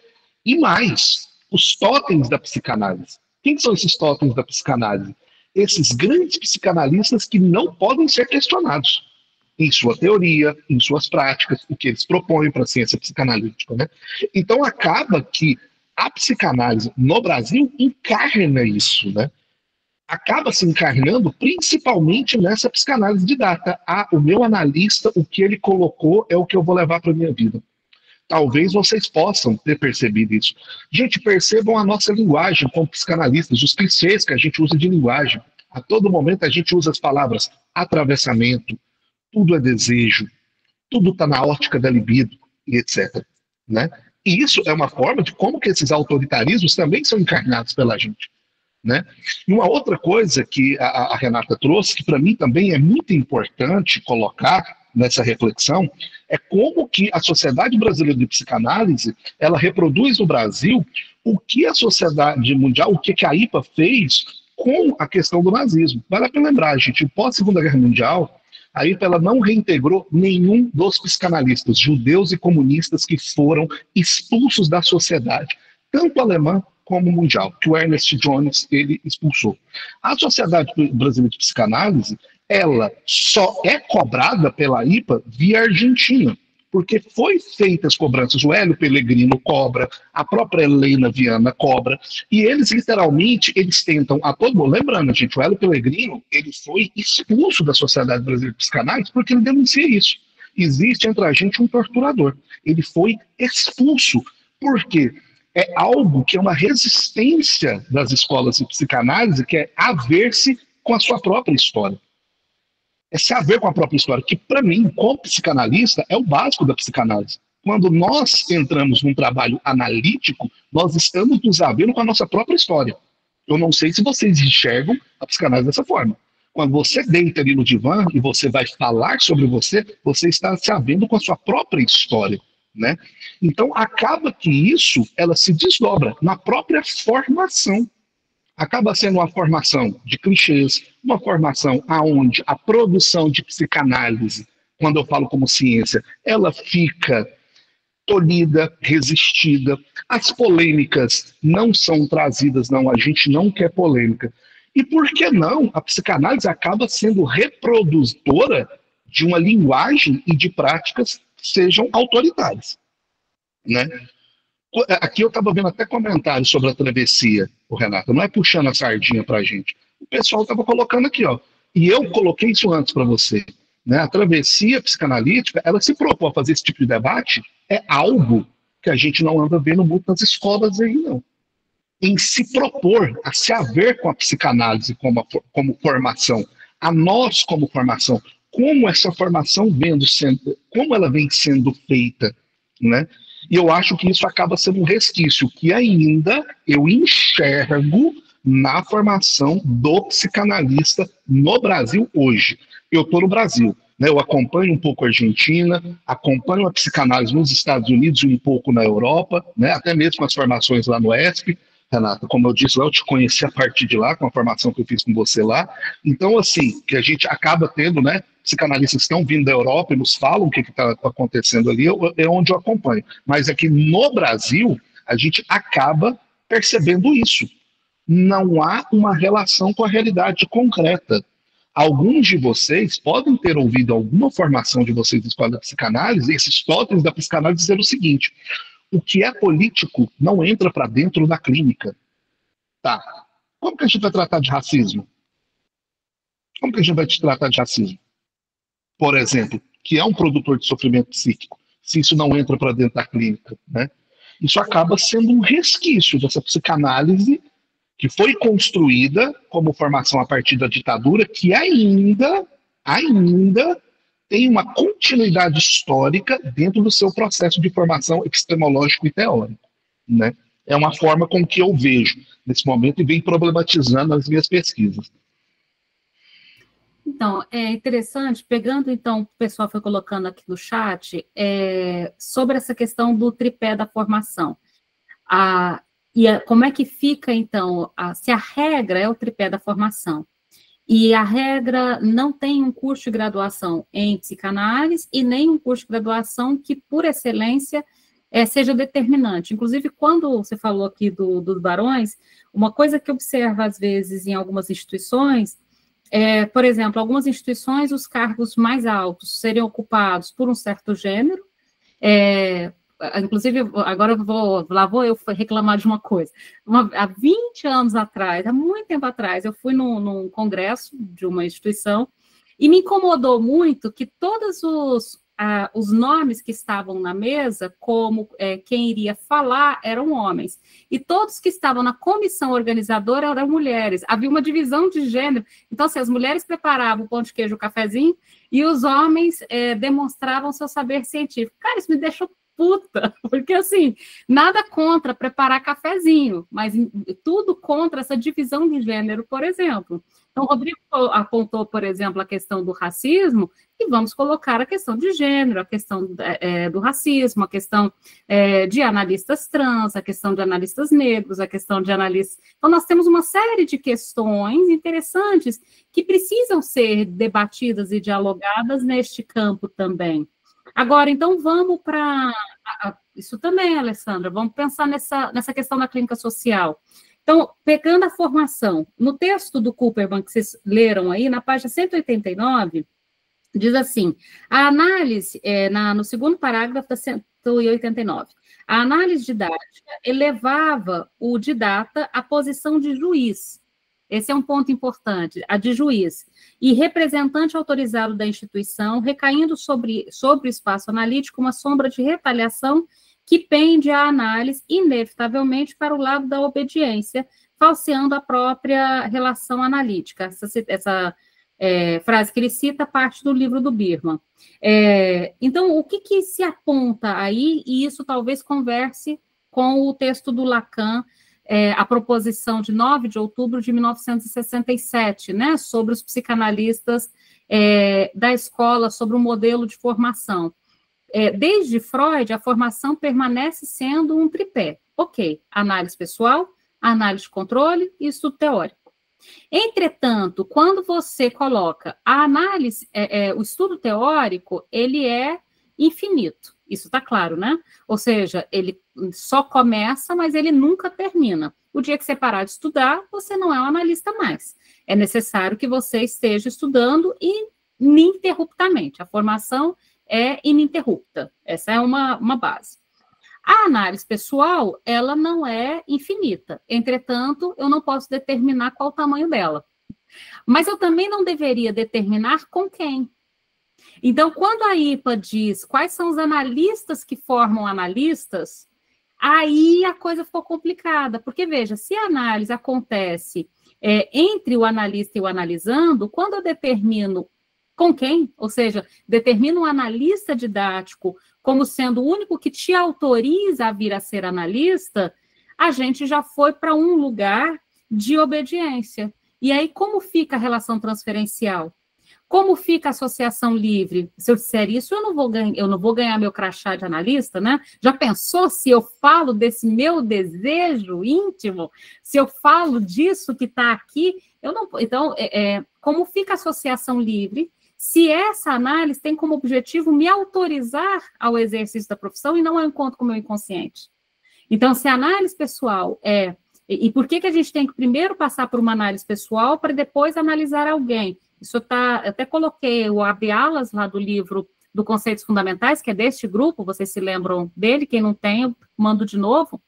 e mais, os totens da psicanálise. Quem são esses totens da psicanálise? Esses grandes psicanalistas que não podem ser questionados em sua teoria, em suas práticas, o que eles propõem para a ciência psicanalítica, né? Então acaba que a psicanálise no Brasil encarna isso, né? Acaba se encarnando principalmente nessa psicanálise de data. O meu analista, o que ele colocou é o que eu vou levar para a minha vida. Talvez vocês possam ter percebido isso. Gente, percebam a nossa linguagem como psicanalistas, os clichês que a gente usa de linguagem. A todo momento a gente usa as palavras atravessamento, tudo é desejo, tudo está na ótica da libido, e etc. Né? E isso é uma forma de como que esses autoritarismos também são encarnados pela gente. Né? E uma outra coisa que a Renata trouxe, que para mim também é muito importante colocar nessa reflexão, é como que a Sociedade Brasileira de Psicanálise, ela reproduz no Brasil o que a sociedade mundial, o que a IPA fez com a questão do nazismo. Vale a pena lembrar, gente, pós-Segunda Guerra Mundial, a IPA ela não reintegrou nenhum dos psicanalistas, judeus e comunistas, que foram expulsos da sociedade, tanto alemã como mundial, que o Ernest Jones ele expulsou. A Sociedade Brasileira de Psicanálise, ela só é cobrada pela IPA via Argentina, porque foi feitas as cobranças, o Hélio Pellegrino cobra, a própria Helena Viana cobra, e eles literalmente, eles tentam a todo mundo, lembrando, gente, o Hélio Pellegrino, ele foi expulso da Sociedade Brasileira de Psicanálise porque ele denuncia isso. Existe entre a gente um torturador. Ele foi expulso. Por quê? É algo que é uma resistência das escolas de psicanálise, que é haver-se com a sua própria história. É se haver com a própria história, que para mim, como psicanalista, é o básico da psicanálise. Quando nós entramos num trabalho analítico, nós estamos nos havendo com a nossa própria história. Eu não sei se vocês enxergam a psicanálise dessa forma. Quando você deita ali no divã e você vai falar sobre você, você está se havendo com a sua própria história. Né? Então acaba que isso ela se desdobra na própria formação. Acaba sendo uma formação de clichês, uma formação aonde a produção de psicanálise, quando eu falo como ciência, ela fica tolhida, resistida. As polêmicas não são trazidas, não, a gente não quer polêmica. E por que não? A psicanálise acaba sendo reprodutora de uma linguagem e de práticas que sejam autoritárias. Né? Aqui eu estava vendo até comentários sobre a travessia, o Renato, não é puxando a sardinha para a gente. O pessoal estava colocando aqui, ó. E eu coloquei isso antes para você. Né? A travessia psicanalítica, ela se propõe a fazer esse tipo de debate, é algo que a gente não anda vendo muito nas escolas aí, não. Em se propor a se haver com a psicanálise como formação, a nós como formação, como essa formação como ela vem sendo feita, né? E eu acho que isso acaba sendo um resquício que ainda eu enxergo na formação do psicanalista no Brasil hoje. Eu estou no Brasil, né? Eu acompanho um pouco a Argentina, acompanho a psicanálise nos Estados Unidos e um pouco na Europa, né? Até mesmo as formações lá no ESP. Renata, como eu disse lá, eu te conheci a partir de lá, com a formação que eu fiz com você lá. Então, assim, que a gente acaba tendo, né, psicanalistas que estão vindo da Europa e nos falam o que está acontecendo ali, é onde eu acompanho. Mas aqui no Brasil, a gente acaba percebendo isso. Não há uma relação com a realidade concreta. Alguns de vocês podem ter ouvido alguma formação de vocês da escola da psicanálise, esses totens da psicanálise dizer o seguinte: o que é político não entra para dentro da clínica. Tá. Como que a gente vai tratar de racismo? Como que a gente vai te tratar de racismo? Por exemplo, que é um produtor de sofrimento psíquico, se isso não entra para dentro da clínica, né? Isso acaba sendo um resquício dessa psicanálise que foi construída como formação a partir da ditadura, que ainda tem uma continuidade histórica dentro do seu processo de formação epistemológico e teórico, né? é uma forma com que eu vejo nesse momento e venho problematizando as minhas pesquisas. Então, é interessante, pegando, então, o pessoal foi colocando aqui no chat, sobre essa questão do tripé da formação. Como é que fica, então, se a regra é o tripé da formação, e a regra não tem um curso de graduação em psicanálise e nem um curso de graduação que, por excelência, seja determinante. Inclusive, quando você falou aqui dos barões, uma coisa que observa, às vezes, em algumas instituições, por exemplo, algumas instituições, os cargos mais altos seriam ocupados por um certo gênero. Inclusive, agora vou eu reclamar de uma coisa. Há 20 anos atrás, há muito tempo atrás, eu fui num congresso de uma instituição e me incomodou muito que todos os nomes que estavam na mesa, como quem iria falar, eram homens. E todos que estavam na comissão organizadora eram mulheres. Havia uma divisão de gênero. Então, assim, as mulheres preparavam o pão de queijo, o cafezinho, e os homens demonstravam seu saber científico. Cara, isso me deixou puta, porque, assim, nada contra preparar cafezinho, mas tudo contra essa divisão de gênero, por exemplo. Então, o Rodrigo apontou, por exemplo, a questão do racismo, e vamos colocar a questão de gênero, a questão do racismo, a questão de analistas trans, a questão de analistas negros, a questão de analistas... Então, nós temos uma série de questões interessantes que precisam ser debatidas e dialogadas neste campo também. Agora, então, vamos para... Isso também, Alessandra, vamos pensar nessa questão da clínica social. Então, pegando a formação, no texto do Kupperman que vocês leram aí, na página 189, diz assim, a análise, no segundo parágrafo da 189, a análise didática elevava o didata à posição de juiz. Esse é um ponto importante, a de juiz, e representante autorizado da instituição, recaindo sobre o espaço analítico uma sombra de retaliação que pende a análise, inevitavelmente, para o lado da obediência, falseando a própria relação analítica. Essa frase que ele cita parte do livro do Birman. Então, o que se aponta aí, e isso talvez converse com o texto do Lacan, a proposição de 9 de outubro de 1967, né, sobre os psicanalistas da escola, sobre o modelo de formação. Desde Freud, a formação permanece sendo um tripé. Ok, análise pessoal, análise de controle e estudo teórico. Entretanto, quando você coloca a análise, o estudo teórico, ele é infinito. Isso está claro, né? Ou seja, ele só começa, mas ele nunca termina. O dia que você parar de estudar, você não é um analista mais. É necessário que você esteja estudando ininterruptamente. A formação é ininterrupta. Essa é uma base. A análise pessoal, ela não é infinita. Entretanto, eu não posso determinar qual o tamanho dela. Mas eu também não deveria determinar com quem. Então, quando a IPA diz quais são os analistas que formam analistas, aí a coisa ficou complicada, porque, veja, se a análise acontece entre o analista e o analisando, quando eu determino com quem, ou seja, determino um analista didático como sendo o único que te autoriza a vir a ser analista, a gente já foi para um lugar de obediência. E aí, como fica a relação transferencial? Como fica a associação livre? Se eu disser isso, eu não vou ganhar meu crachá de analista, né? Já pensou se eu falo desse meu desejo íntimo? Se eu falo disso que está aqui, eu não... Então, como fica a associação livre se essa análise tem como objetivo me autorizar ao exercício da profissão e não ao encontro com o meu inconsciente? Então, se a análise pessoal E por que a gente tem que primeiro passar por uma análise pessoal para depois analisar alguém? Isso está, até coloquei o abre-alas lá do livro do Conceitos Fundamentais, que é deste grupo, vocês se lembram dele? Quem não tem, eu mando de novo,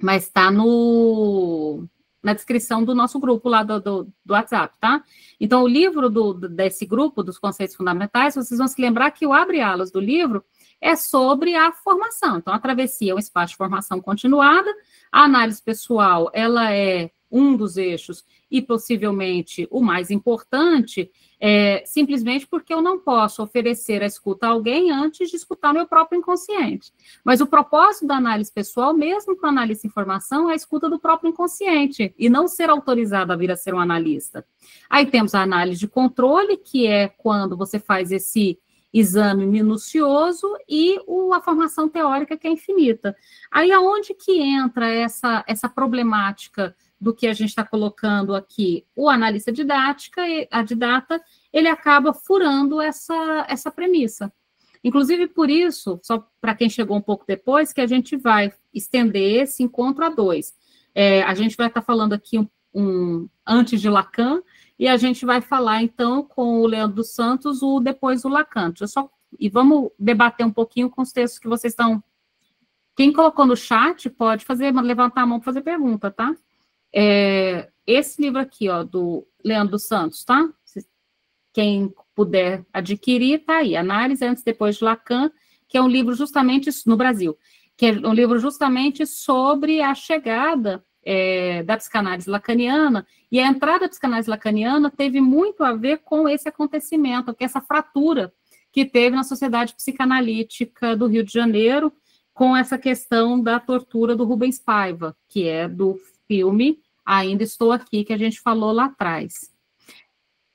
mas está na descrição do nosso grupo lá do WhatsApp, tá? Então, o livro desse grupo, dos Conceitos Fundamentais, vocês vão se lembrar que o abre-alas do livro é sobre a formação. Então, a travessia é um espaço de formação continuada, a análise pessoal, ela é um dos eixos e possivelmente o mais importante, simplesmente porque eu não posso oferecer a escuta a alguém antes de escutar meu próprio inconsciente. Mas o propósito da análise pessoal, mesmo com a análise de informação, é a escuta do próprio inconsciente e não ser autorizado a vir a ser um analista. Aí temos a análise de controle, que é quando você faz esse exame minucioso, e a formação teórica, que é infinita. Aí aonde que entra essa problemática do que a gente está colocando aqui? O analista didata, ele acaba furando essa premissa. Inclusive, por isso, só para quem chegou um pouco depois, que a gente vai estender esse encontro a 2. A gente vai estar falando aqui antes de Lacan, e a gente vai falar, então, com o Leandro dos Santos, depois do Lacan. E vamos debater um pouquinho com os textos que vocês estão... Quem colocou no chat pode levantar a mão para fazer pergunta, tá? Esse livro aqui, ó, do Leandro dos Santos, tá? Quem puder adquirir, tá aí. Análise antes e depois de Lacan, que é um livro justamente no Brasil, que é um livro justamente sobre a chegada da psicanálise lacaniana, e a entrada da psicanálise lacaniana teve muito a ver com esse acontecimento, com essa fratura que teve na Sociedade Psicanalítica do Rio de Janeiro, com essa questão da tortura do Rubens Paiva, que é do filme Ainda Estou Aqui, que a gente falou lá atrás.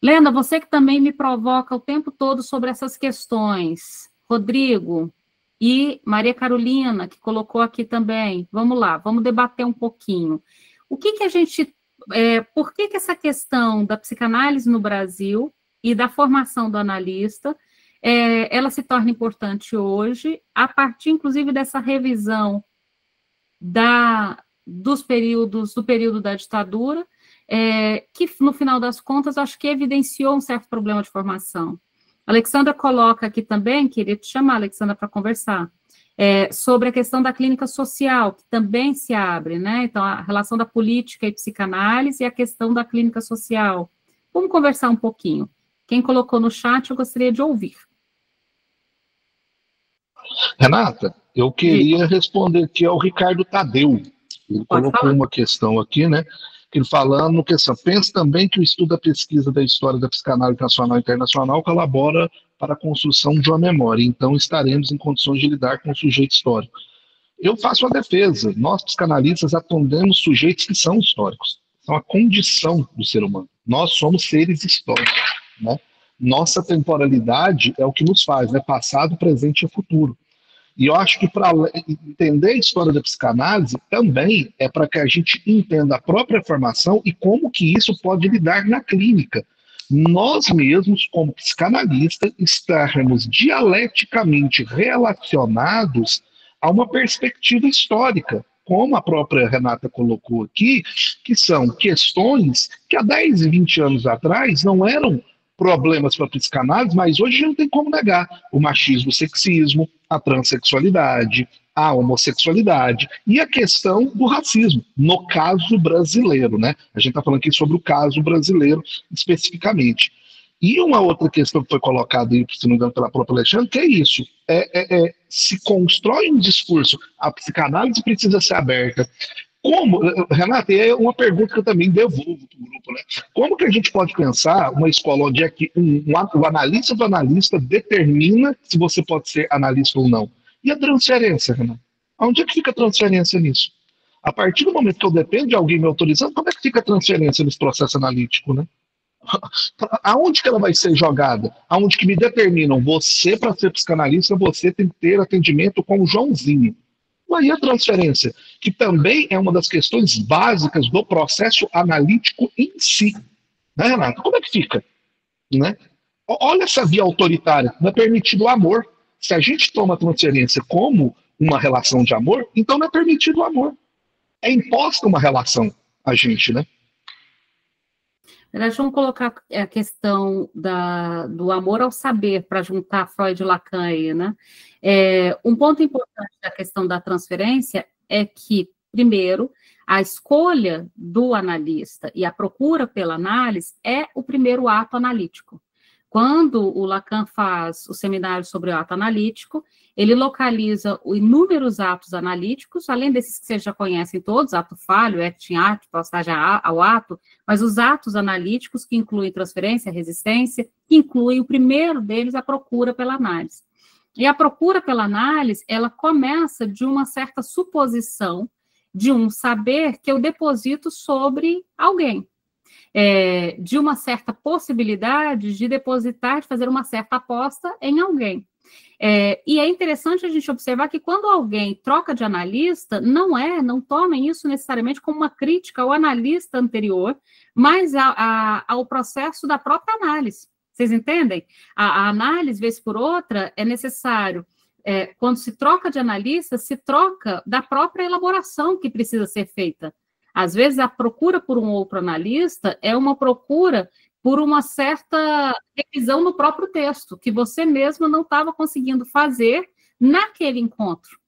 Lenda, você que também me provoca o tempo todo sobre essas questões. Rodrigo e Maria Carolina, que colocou aqui também. Vamos lá, vamos debater um pouquinho. O que a gente... por que essa questão da psicanálise no Brasil e da formação do analista, ela se torna importante hoje, a partir, inclusive, dessa revisão do período da ditadura, que, no final das contas, acho que evidenciou um certo problema de formação. A Alexandra coloca aqui também, queria te chamar, Alexandra, para conversar, sobre a questão da clínica social, que também se abre, né? Então, a relação da política e psicanálise e a questão da clínica social. Vamos conversar um pouquinho. Quem colocou no chat, eu gostaria de ouvir. Renata, eu queria responder aqui ao Ricardo Tadeu. Ele colocou uma questão aqui, né? Ele falando questão, pensa também que o estudo da pesquisa da história da psicanálise nacional e internacional colabora para a construção de uma memória, então estaremos em condições de lidar com o sujeito histórico. Eu faço a defesa, nós psicanalistas atendemos sujeitos que são históricos, são a condição do ser humano, nós somos seres históricos, né? Nossa temporalidade é o que nos faz, né? Passado, presente e futuro. E eu acho que para entender a história da psicanálise também é para que a gente entenda a própria formação e como que isso pode lidar na clínica. Nós mesmos, como psicanalistas, estarmos dialeticamente relacionados a uma perspectiva histórica, como a própria Renata colocou aqui, que são questões que há 10 e 20 anos atrás não eram problemas para a psicanálise, mas hoje não tem como negar o machismo, o sexismo, a transexualidade, a homossexualidade e a questão do racismo, no caso brasileiro, né? A gente está falando aqui sobre o caso brasileiro especificamente. E uma outra questão que foi colocada aí, se não me engano, pela própria Alexandre, que é isso, se constrói um discurso, a psicanálise precisa ser aberta. Como, Renata, é uma pergunta que eu também devolvo para o grupo, né? Como que a gente pode pensar uma escola onde é que o analista do analista determina se você pode ser analista ou não? E a transferência, Renata? Onde é que fica a transferência nisso? A partir do momento que eu dependo de alguém me autorizando, como é que fica a transferência nesse processo analítico, né? Aonde que ela vai ser jogada? Aonde que me determinam? Você, para ser psicanalista, você tem que ter atendimento com o Joãozinho. Aí a transferência, que também é uma das questões básicas do processo analítico em si. Né, Renato? Como é que fica? Né? Olha essa via autoritária, não é permitido o amor. Se a gente toma a transferência como uma relação de amor, então não é permitido o amor. É imposta uma relação a gente, né? Vamos colocar a questão do amor ao saber, para juntar Freud e Lacan aí, né? Um ponto importante da questão da transferência é que, primeiro, a escolha do analista e a procura pela análise é o primeiro ato analítico. quando o Lacan faz o seminário sobre o ato analítico, ele localiza inúmeros atos analíticos, além desses que vocês já conhecem todos, ato falho, acting act, postagem ao ato, mas os atos analíticos que incluem transferência, resistência, que incluem o primeiro deles, a procura pela análise. E a procura pela análise, ela começa de uma certa suposição, de um saber que eu deposito sobre alguém. De uma certa possibilidade de depositar, de fazer uma certa aposta em alguém. E é interessante a gente observar que quando alguém troca de analista, não tomem isso necessariamente como uma crítica ao analista anterior, mas ao processo da própria análise. Vocês entendem? A análise, vez por outra, é necessário. Quando se troca de analista, se troca da própria elaboração que precisa ser feita. Às vezes, a procura por um outro analista é uma procura por uma certa revisão no próprio texto, que você mesmo não estava conseguindo fazer naquele encontro.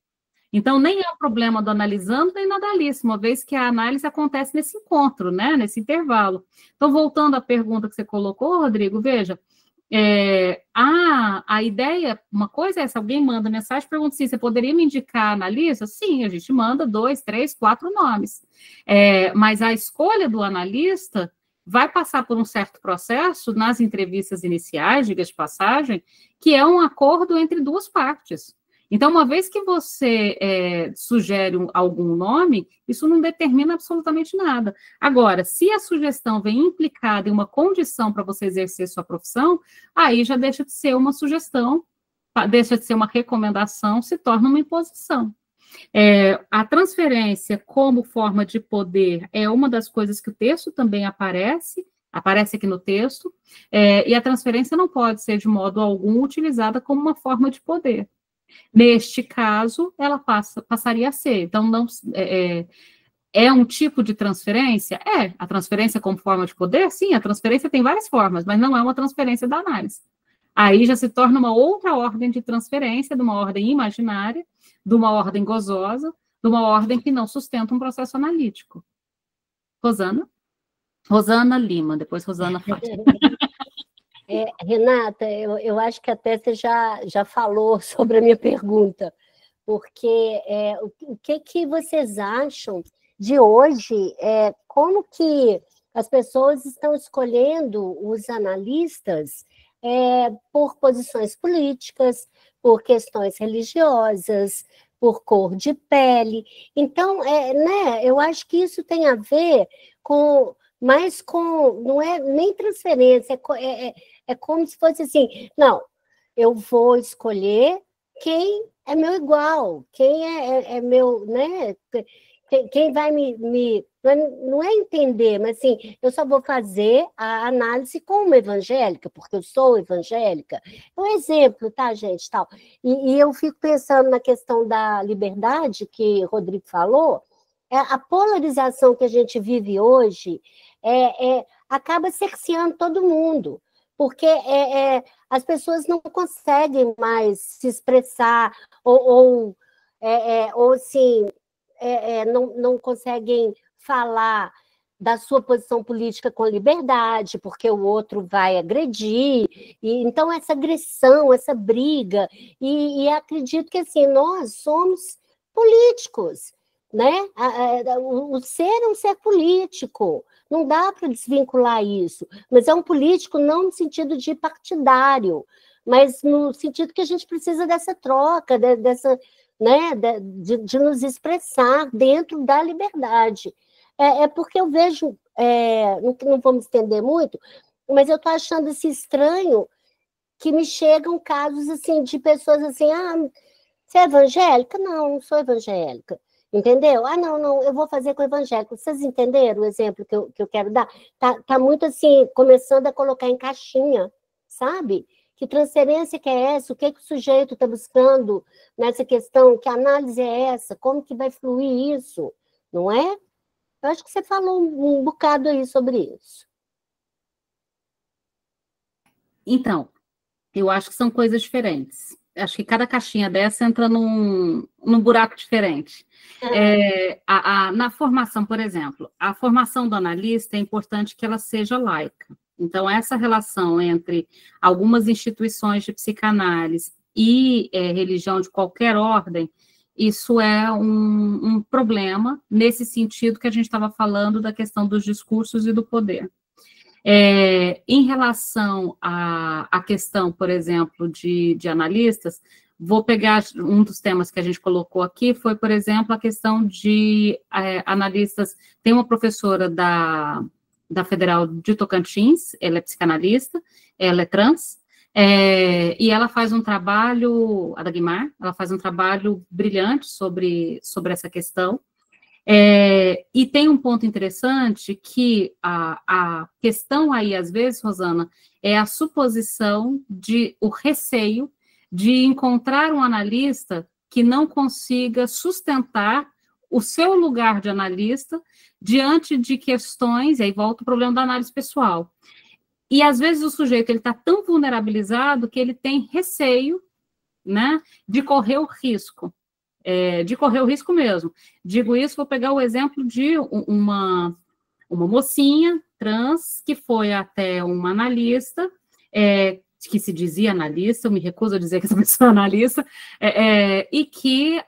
Então, nem é um problema do analisando, nem do analista, uma vez que a análise acontece nesse encontro, né, nesse intervalo. Então, voltando à pergunta que você colocou, Rodrigo, veja, a ideia, uma coisa é essa, alguém manda mensagem, pergunta assim, você poderia me indicar analista? Sim, a gente manda 2, 3, 4 nomes. Mas a escolha do analista vai passar por um certo processo nas entrevistas iniciais, diga-se de passagem, que é um acordo entre duas partes. Então, uma vez que você sugere algum nome, isso não determina absolutamente nada. Agora, se a sugestão vem implicada em uma condição para você exercer sua profissão, aí já deixa de ser uma sugestão, deixa de ser uma recomendação, se torna uma imposição. A transferência como forma de poder é uma das coisas que o texto também aparece aqui no texto, e a transferência não pode ser de modo algum utilizada como uma forma de poder. Neste caso, ela passaria a ser. Então, não é um tipo de transferência? A transferência como forma de poder? Sim, a transferência tem várias formas, mas não é uma transferência da análise. Aí já se torna uma outra ordem de transferência, de uma ordem imaginária, de uma ordem gozosa, de uma ordem que não sustenta um processo analítico. Rosana? Rosana Lima, depois Rosana Fátima. Renata, eu acho que até você já falou sobre a minha pergunta, porque o que vocês acham de hoje, como que as pessoas estão escolhendo os analistas por posições políticas, por questões religiosas, por cor de pele. Então, eu acho que isso tem a ver mais com, não é nem transferência, é como se fosse assim, não, eu vou escolher quem é meu igual, quem é meu, né? Quem vai não é entender, mas assim, eu só vou fazer a análise como evangélica, porque eu sou evangélica. É um exemplo, tá, gente? Tal. E eu fico pensando na questão da liberdade que o Rodrigo falou, a polarização que a gente vive hoje acaba cerceando todo mundo, porque as pessoas não conseguem mais se expressar, ou assim, não conseguem falar da sua posição política com liberdade, porque o outro vai agredir, e então essa agressão, essa briga, e acredito que assim, nós somos políticos, né? O ser é um ser político, não dá para desvincular isso, mas é um político não no sentido de partidário, mas no sentido que a gente precisa dessa troca, dessa, né, de nos expressar dentro da liberdade. Porque eu vejo, não vou me estender muito, mas eu estou achando assim, estranho que me chegam casos assim, de pessoas assim, você é evangélica? Não sou evangélica. Entendeu? Não, eu vou fazer com o evangélico. Vocês entenderam o exemplo que eu quero dar? Tá muito assim, começando a colocar em caixinha, sabe? Que transferência que é essa? O que o sujeito está buscando nessa questão? Que análise é essa? Como que vai fluir isso? Não é? Eu acho que você falou um bocado aí sobre isso. Então, eu acho que são coisas diferentes. Acho que cada caixinha dessa entra num buraco diferente. Na formação, por exemplo, a formação do analista é importante que ela seja laica. Então, essa relação entre algumas instituições de psicanálise e religião de qualquer ordem, isso é um problema, nesse sentido que a gente estava falando da questão dos discursos e do poder. Em relação à questão, por exemplo, de analistas, vou pegar um dos temas que a gente colocou aqui, foi, por exemplo, a questão de analistas. Tem uma professora da Federal de Tocantins, ela é psicanalista, ela é trans, e ela faz um trabalho, a Dagmar, ela faz um trabalho brilhante sobre essa questão. E tem um ponto interessante que a questão aí, às vezes, Rosana, é a suposição o receio de encontrar um analista que não consiga sustentar o seu lugar de analista diante de questões, e aí volta o problema da análise pessoal. E, às vezes, o sujeito está tão vulnerabilizado que ele tem receio, né, de correr o risco. De correr o risco mesmo. Digo isso, vou pegar o exemplo de uma mocinha trans que foi até uma analista, que se dizia analista, eu me recuso a dizer que essa pessoa é analista, e que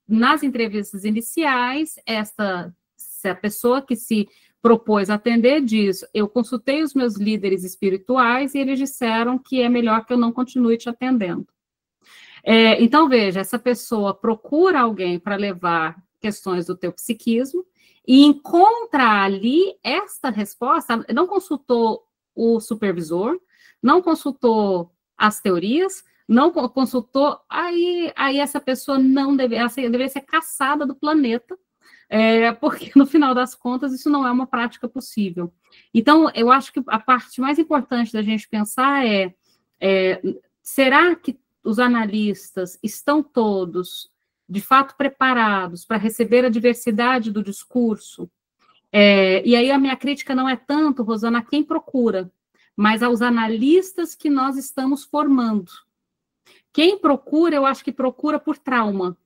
nas entrevistas iniciais, essa pessoa que se propôs a atender diz: eu consultei os meus líderes espirituais e eles disseram que é melhor que eu não continue te atendendo. Então, veja, essa pessoa procura alguém para levar questões do teu psiquismo e encontra ali essa resposta, não consultou o supervisor, não consultou as teorias, não consultou, aí essa pessoa deveria ser caçada do planeta, porque, no final das contas, isso não é uma prática possível. Então, eu acho que a parte mais importante da gente pensar será que os analistas estão todos, de fato, preparados para receber a diversidade do discurso? E aí a minha crítica não é tanto, Rosana, a quem procura, mas aos analistas que nós estamos formando. Quem procura, eu acho que procura por trauma.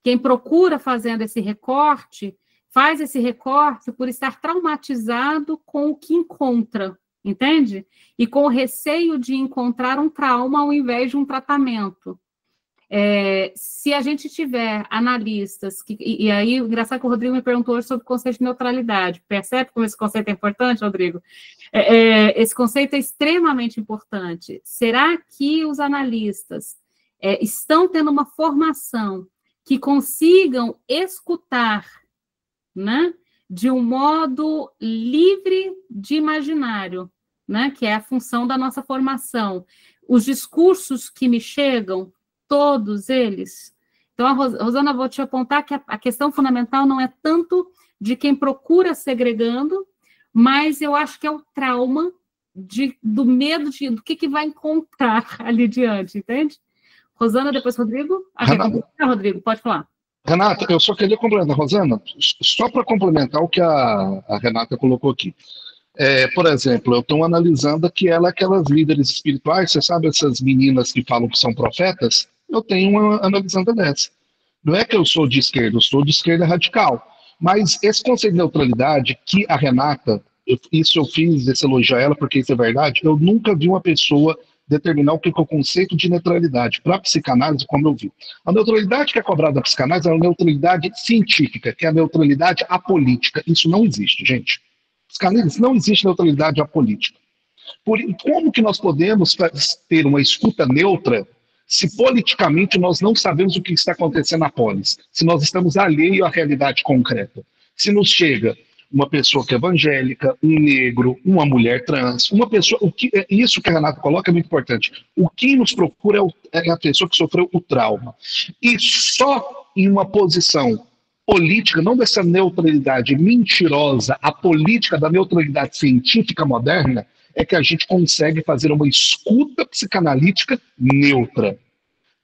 Quem procura fazendo esse recorte, faz esse recorte por estar traumatizado com o que encontra, entende? E com o receio de encontrar um trauma ao invés de um tratamento. Se a gente tiver analistas, e aí, engraçado que o Rodrigo me perguntou sobre o conceito de neutralidade, percebe como esse conceito é importante, Rodrigo? Esse conceito é extremamente importante. Será que os analistas estão tendo uma formação que consigam escutar, né, de um modo livre de imaginário, né, que é a função da nossa formação? Os discursos que me chegam, todos eles. Então, Rosana, vou te apontar que a questão fundamental não é tanto de quem procura segregando, mas eu acho que é o trauma do medo do que vai encontrar ali diante, entende? Rosana, depois Rodrigo. Rodrigo, pode falar. Renata, eu só queria complementar, Rosana, só para complementar o que a Renata colocou aqui. Por exemplo, eu estou analisando que aquelas líderes espirituais, você sabe, essas meninas que falam que são profetas, eu tenho uma analisando dessa. Não é que eu sou de esquerda, eu sou de esquerda radical. Mas esse conceito de neutralidade que a Renata, isso eu fiz, esse elogio a ela, porque isso é verdade, eu nunca vi uma pessoa determinar o que é o conceito de neutralidade para a psicanálise, como eu vi. A neutralidade que é cobrada da psicanálise é a neutralidade científica, que é a neutralidade apolítica. Isso não existe, gente. Psicanálise não existe neutralidade apolítica. Como que nós podemos ter uma escuta neutra se politicamente nós não sabemos o que está acontecendo na polis? Se nós estamos alheios à realidade concreta? Se nos chega uma pessoa que é evangélica, um negro, uma mulher trans, uma pessoa... Isso que a Renata coloca é muito importante. O que nos procura é a pessoa que sofreu o trauma. E só em uma posição política, não dessa neutralidade mentirosa, a política da neutralidade científica moderna, é que a gente consegue fazer uma escuta psicanalítica neutra,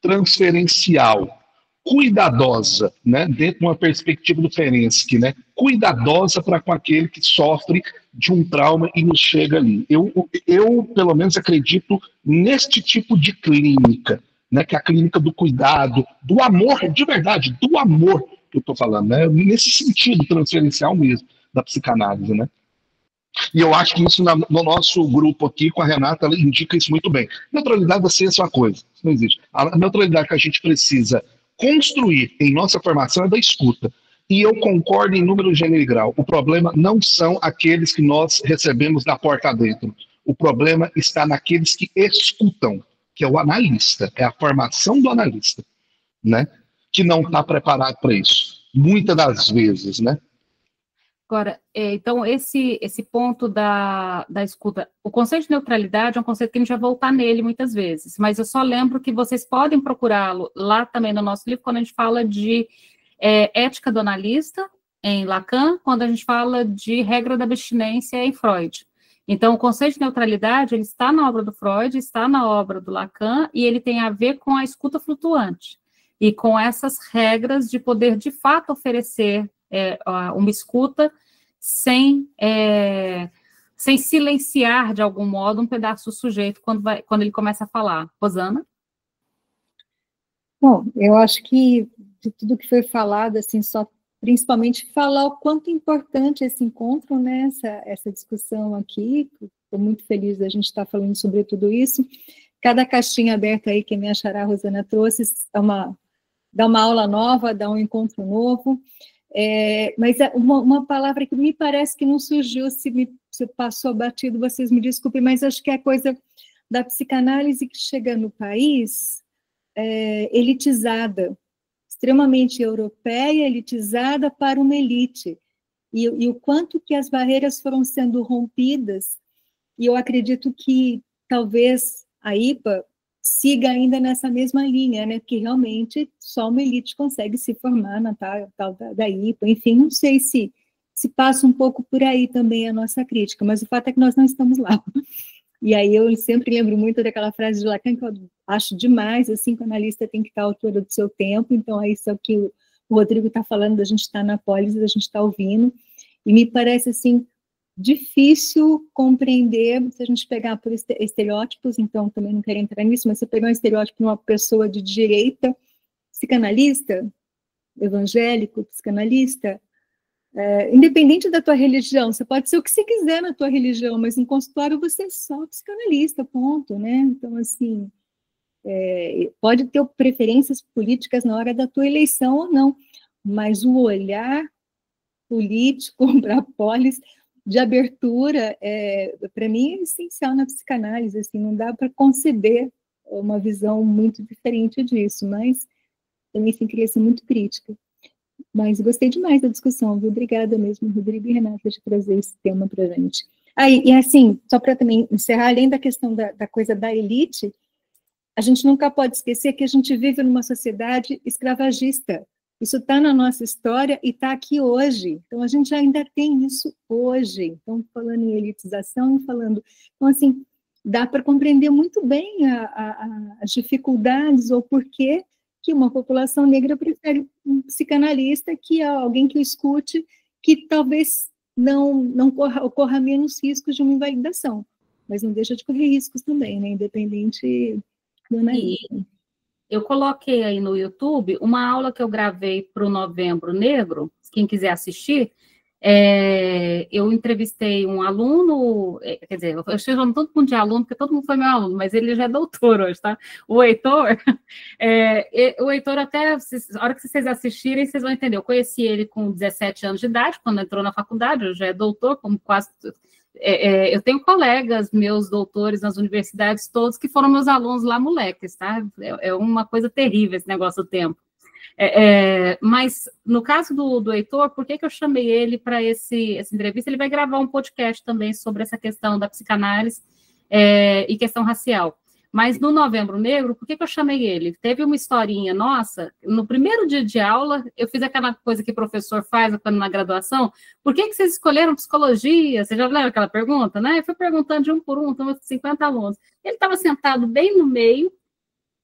transferencial, cuidadosa, né, dentro de uma perspectiva do Ferenczi, né, cuidadosa para com aquele que sofre de um trauma e nos chega ali. Eu pelo menos, acredito neste tipo de clínica, né, que é a clínica do cuidado, do amor, de verdade, do amor que eu estou falando, né, nesse sentido transferencial mesmo, da psicanálise, né. E eu acho que isso no nosso grupo aqui, com a Renata, ela indica isso muito bem. Neutralidade da ciência é uma coisa, isso não existe. A neutralidade que a gente precisa construir em nossa formação é da escuta. E eu concordo em número, gênero e grau. O problema não são aqueles que nós recebemos da porta adentro. O problema está naqueles que escutam, que é o analista, é a formação do analista, né? Que não está preparado para isso. Muitas das vezes, né? Agora, então, esse ponto da escuta, o conceito de neutralidade é um conceito que a gente vai voltar nele muitas vezes, mas eu só lembro que vocês podem procurá-lo lá também no nosso livro, quando a gente fala de ética do analista, em Lacan, quando a gente fala de regra da abstinência, em Freud. Então, o conceito de neutralidade, ele está na obra do Freud, está na obra do Lacan, e ele tem a ver com a escuta flutuante, e com essas regras de poder, de fato, oferecer uma escuta sem silenciar, de algum modo, um pedaço do sujeito quando ele começa a falar. Rosana? Bom, eu acho que de tudo que foi falado, assim, só principalmente falar o quanto importante esse encontro, né, essa discussão aqui. Estou muito feliz da gente estar falando sobre tudo isso. Cada caixinha aberta aí que a minha xará Rosana trouxe dá uma aula nova, dá um encontro novo. Mas uma palavra que me parece que não surgiu, se passou batido, vocês me desculpem, mas acho que é coisa da psicanálise que chega no país elitizada, extremamente europeia, elitizada para uma elite, e o quanto que as barreiras foram sendo rompidas, e eu acredito que talvez a IPA siga ainda nessa mesma linha, né, que realmente só uma elite consegue se formar na tal da IPA, enfim, não sei se passa um pouco por aí também a nossa crítica, mas o fato é que nós não estamos lá. E aí eu sempre lembro muito daquela frase de Lacan, que eu acho demais, assim, que o analista tem que estar à altura do seu tempo, então é isso que o Rodrigo está falando, da gente estar na polis, da gente estar ouvindo, e me parece, assim, difícil compreender, se a gente pegar por estereótipos, então também não quero entrar nisso, mas se eu pegar um estereótipo de uma pessoa de direita, psicanalista, evangélico, psicanalista, independente da tua religião, você pode ser o que você quiser na tua religião, mas no consultório você é só psicanalista, ponto, né? Então, assim, pode ter preferências políticas na hora da tua eleição ou não, mas o olhar político para a polis de abertura, para mim, é essencial na psicanálise, assim, não dá para conceber uma visão muito diferente disso, mas também queria ser muito crítica. Mas gostei demais da discussão, viu? Obrigada mesmo, Rodrigo e Renata, de trazer esse tema para a gente. E assim, só para também encerrar, além da questão da coisa da elite, a gente nunca pode esquecer que a gente vive numa sociedade escravagista. Isso está na nossa história e está aqui hoje. Então, a gente ainda tem isso hoje. Então, falando em elitização, Então, assim, dá para compreender muito bem as dificuldades ou porquê que uma população negra prefere um psicanalista que alguém que o escute, que talvez não ocorra menos riscos de uma invalidação, mas não deixa de correr riscos também, né, independente do analista. Eu coloquei aí no YouTube uma aula que eu gravei para o Novembro Negro, quem quiser assistir. Eu entrevistei um aluno, quer dizer, eu estou chamando todo mundo de aluno, porque todo mundo foi meu aluno, mas ele já é doutor hoje, tá? O Heitor, até, a hora que vocês assistirem, vocês vão entender. Eu conheci ele com 17 anos de idade, quando entrou na faculdade, eu já é doutor, como quase... eu tenho colegas, meus doutores nas universidades, todos que foram meus alunos lá, moleques, tá? É uma coisa terrível esse negócio do tempo. Mas, no caso do Heitor, por que eu chamei ele para essa entrevista? Ele vai gravar um podcast também sobre essa questão da psicanálise e questão racial. Mas, no Novembro Negro, por que eu chamei ele? Teve uma historinha nossa, no primeiro dia de aula, eu fiz aquela coisa que o professor faz quando na graduação, por que vocês escolheram psicologia? Você já lembra aquela pergunta, né? Eu fui perguntando de um por um, então 50 alunos. Ele estava sentado bem no meio.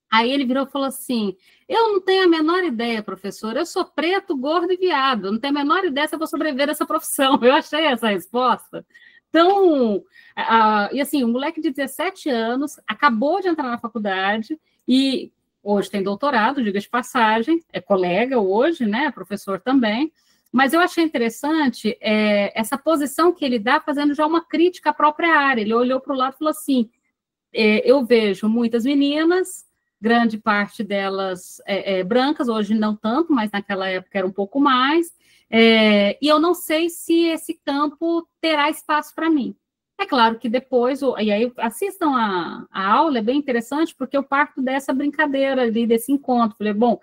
Aí ele virou e falou assim, eu não tenho a menor ideia, professor, eu sou preto, gordo e viado, eu não tenho a menor ideia se eu vou sobreviver nessa profissão. Eu achei essa resposta. Então, e assim, um moleque de 17 anos, acabou de entrar na faculdade e hoje tem doutorado, diga de passagem, é colega hoje, né, professor também, Mas eu achei interessante essa posição que ele dá, fazendo já uma crítica à própria área. Ele olhou para o lado e falou assim, eu vejo muitas meninas, grande parte delas brancas, hoje não tanto, mas naquela época era um pouco mais, e eu não sei se esse campo terá espaço para mim. É claro que depois, e aí assistam a aula, é bem interessante, porque eu parto dessa brincadeira ali, desse encontro. Falei, bom,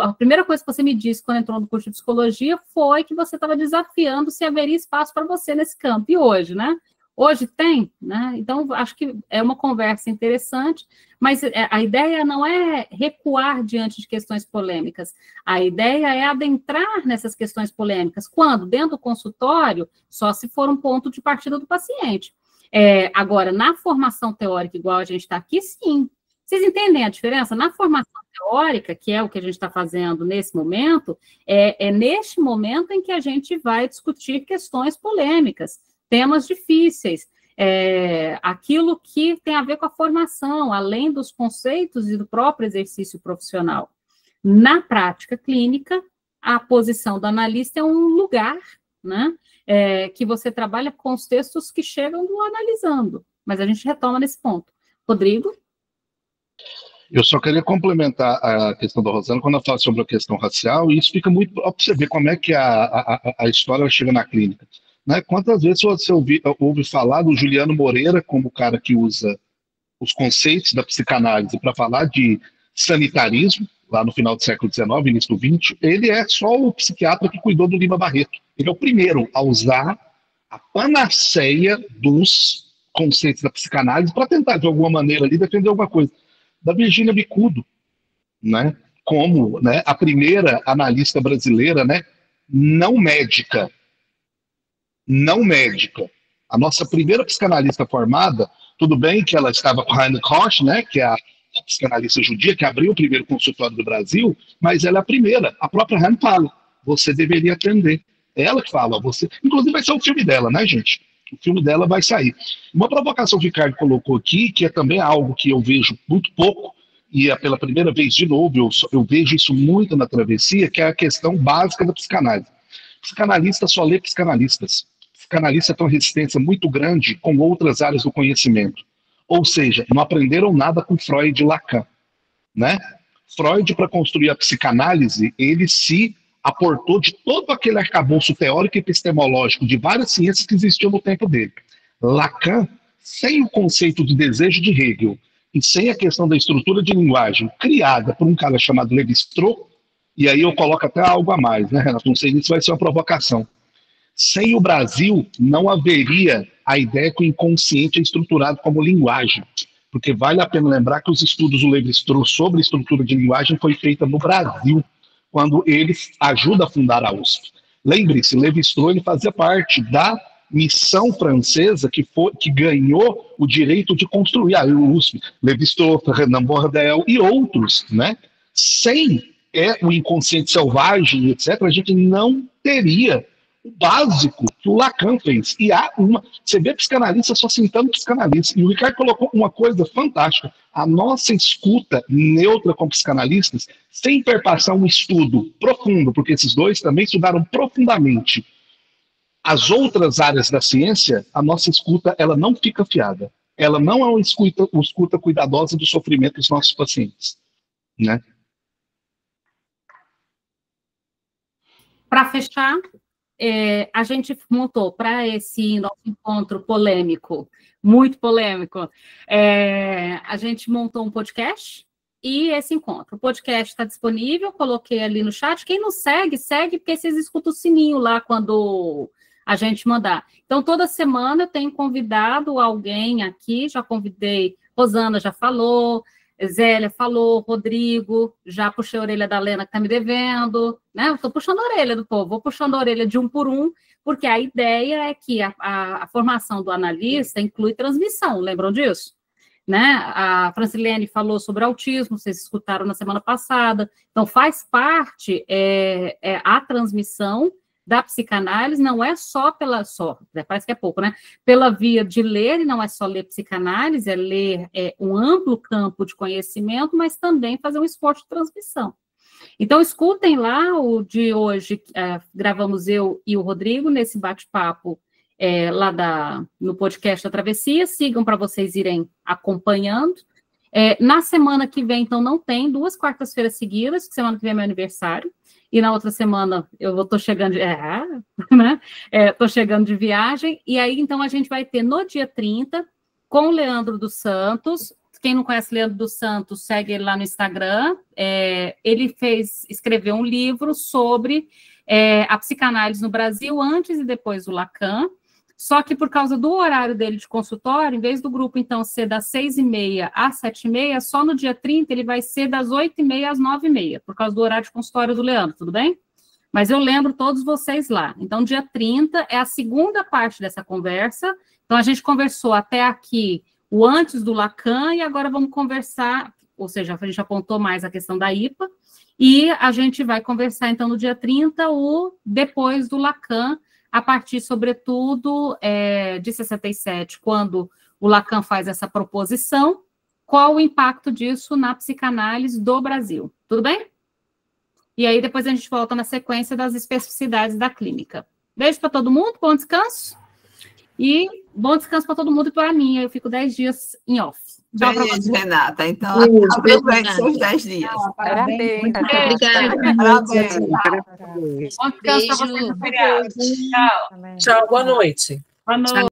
a primeira coisa que você me disse quando entrou no curso de psicologia foi que você estava desafiando se haveria espaço para você nesse campo. E hoje, né? Hoje tem, né? Então, acho que é uma conversa interessante, mas a ideia não é recuar diante de questões polêmicas. A ideia é adentrar nessas questões polêmicas. Quando? Dentro do consultório, só se for um ponto de partida do paciente. Agora, na formação teórica, igual a gente está aqui, sim. Vocês entendem a diferença? Na formação teórica, que é o que a gente está fazendo nesse momento, é neste momento em que a gente vai discutir questões polêmicas, temas difíceis, aquilo que tem a ver com a formação, além dos conceitos e do próprio exercício profissional. Na prática clínica, a posição do analista é um lugar, né, que você trabalha com os textos que chegam do analisando, mas a gente retoma nesse ponto. Rodrigo? Eu só queria complementar a questão da Rosana quando ela fala sobre a questão racial, e isso fica muito para você ver como é que a história chega na clínica. Né? Quantas vezes você ouve falar do Juliano Moreira como o cara que usa os conceitos da psicanálise para falar de sanitarismo, lá no final do século XIX, início do XX, ele é só o psiquiatra que cuidou do Lima Barreto. Ele é o primeiro a usar a panaceia dos conceitos da psicanálise para tentar, de alguma maneira, ali, defender alguma coisa. Da Virgínia Bicudo, né? Como, né, a primeira analista brasileira, né, não médica. A nossa primeira psicanalista formada, tudo bem que ela estava com a Heine Koch, né, que é a psicanalista judia, que abriu o primeiro consultório do Brasil, mas ela é a primeira. A própria Heine fala, você deveria atender. Ela que fala, você... Inclusive vai ser o filme dela, né, gente? O filme dela vai sair. Uma provocação que o Ricardo colocou aqui, que é também algo que eu vejo muito pouco, e é pela primeira vez de novo, eu vejo isso muito na travessia, que é a questão básica da psicanálise. Psicanalista só lê psicanalistas. Psicanalista tem uma resistência muito grande com outras áreas do conhecimento. Ou seja, não aprenderam nada com Freud e Lacan. Né? Freud, para construir a psicanálise, ele se aportou de todo aquele arcabouço teórico e epistemológico de várias ciências que existiam no tempo dele. Lacan, sem o conceito de desejo de Hegel e sem a questão da estrutura de linguagem criada por um cara chamado Lévi-Strauss, e aí eu coloco até algo a mais, né, Renato? Não sei se vai ser uma provocação. Sem o Brasil, não haveria a ideia que o inconsciente é estruturado como linguagem, porque vale a pena lembrar que os estudos do Lévi-Strauss sobre estrutura de linguagem foi feita no Brasil, quando ele ajuda a fundar a USP. Lembre-se, Lévi-Strauss ele fazia parte da missão francesa que ganhou o direito de construir a USP. Lévi-Strauss, Renan Bordel e outros, né? Sem o inconsciente selvagem, etc., a gente não teria o básico que o Lacan fez. E você vê psicanalista só sentando psicanalista. E o Ricardo colocou uma coisa fantástica. A nossa escuta neutra com psicanalistas, sem perpassar um estudo profundo, porque esses dois também estudaram profundamente as outras áreas da ciência, a nossa escuta ela não fica afiada. Ela não é uma escuta cuidadosa do sofrimento dos nossos pacientes. Né? Para fechar, a gente montou para esse nosso encontro polêmico, muito polêmico, a gente montou um podcast e esse encontro. O podcast está disponível, coloquei ali no chat. Quem não segue, segue, porque vocês escutam o sininho lá quando a gente mandar. Então, toda semana eu tenho convidado alguém aqui, já convidei, Rosana já falou, Zélia falou, Rodrigo, já puxei a orelha da Lena que está me devendo, né? Eu estou puxando a orelha do povo, vou puxando a orelha de um por um, porque a ideia é que a formação do analista inclui transmissão, lembram disso? Né? A Francilene falou sobre autismo, vocês escutaram na semana passada, então faz parte a transmissão da psicanálise, não é só parece que é pouco, né? Pela via de ler, e não é só ler psicanálise, é ler um amplo campo de conhecimento, mas também fazer um esforço de transmissão. Então, escutem lá o de hoje, gravamos eu e o Rodrigo, nesse bate-papo lá no podcast da Travessia, sigam para vocês irem acompanhando. Na semana que vem, então, não tem 2 quartas-feiras seguidas, que semana que vem é meu aniversário, e na outra semana eu estou chegando tô chegando de viagem, e aí, então, a gente vai ter no dia 30, com o Leandro dos Santos. Quem não conhece Leandro dos Santos, segue ele lá no Instagram. Ele escreveu um livro sobre a psicanálise no Brasil, antes e depois do Lacan. Só que por causa do horário dele de consultório, em vez do grupo, então, ser das 6h30 às 7h30, só no dia 30 ele vai ser das 8h30 às 9h30, por causa do horário de consultório do Leandro, tudo bem? Mas eu lembro todos vocês lá. Então, dia 30 é a segunda parte dessa conversa. Então, a gente conversou até aqui o antes do Lacan, e agora vamos conversar, ou seja, a gente apontou mais a questão da IPA, e a gente vai conversar, então, no dia 30, o depois do Lacan, a partir, sobretudo, de 67, quando o Lacan faz essa proposição, qual o impacto disso na psicanálise do Brasil. Tudo bem? E aí, depois a gente volta na sequência das especificidades da clínica. Beijo para todo mundo, bom descanso. E bom descanso para todo mundo e para mim. Eu fico 10 dias em off. Tchau para você, Renata. Então, aproveite seus 10 dias. Parabéns. Obrigada. Parabéns. Bom descanso para vocês no feriado. Tchau. Tchau, boa noite. Boa noite.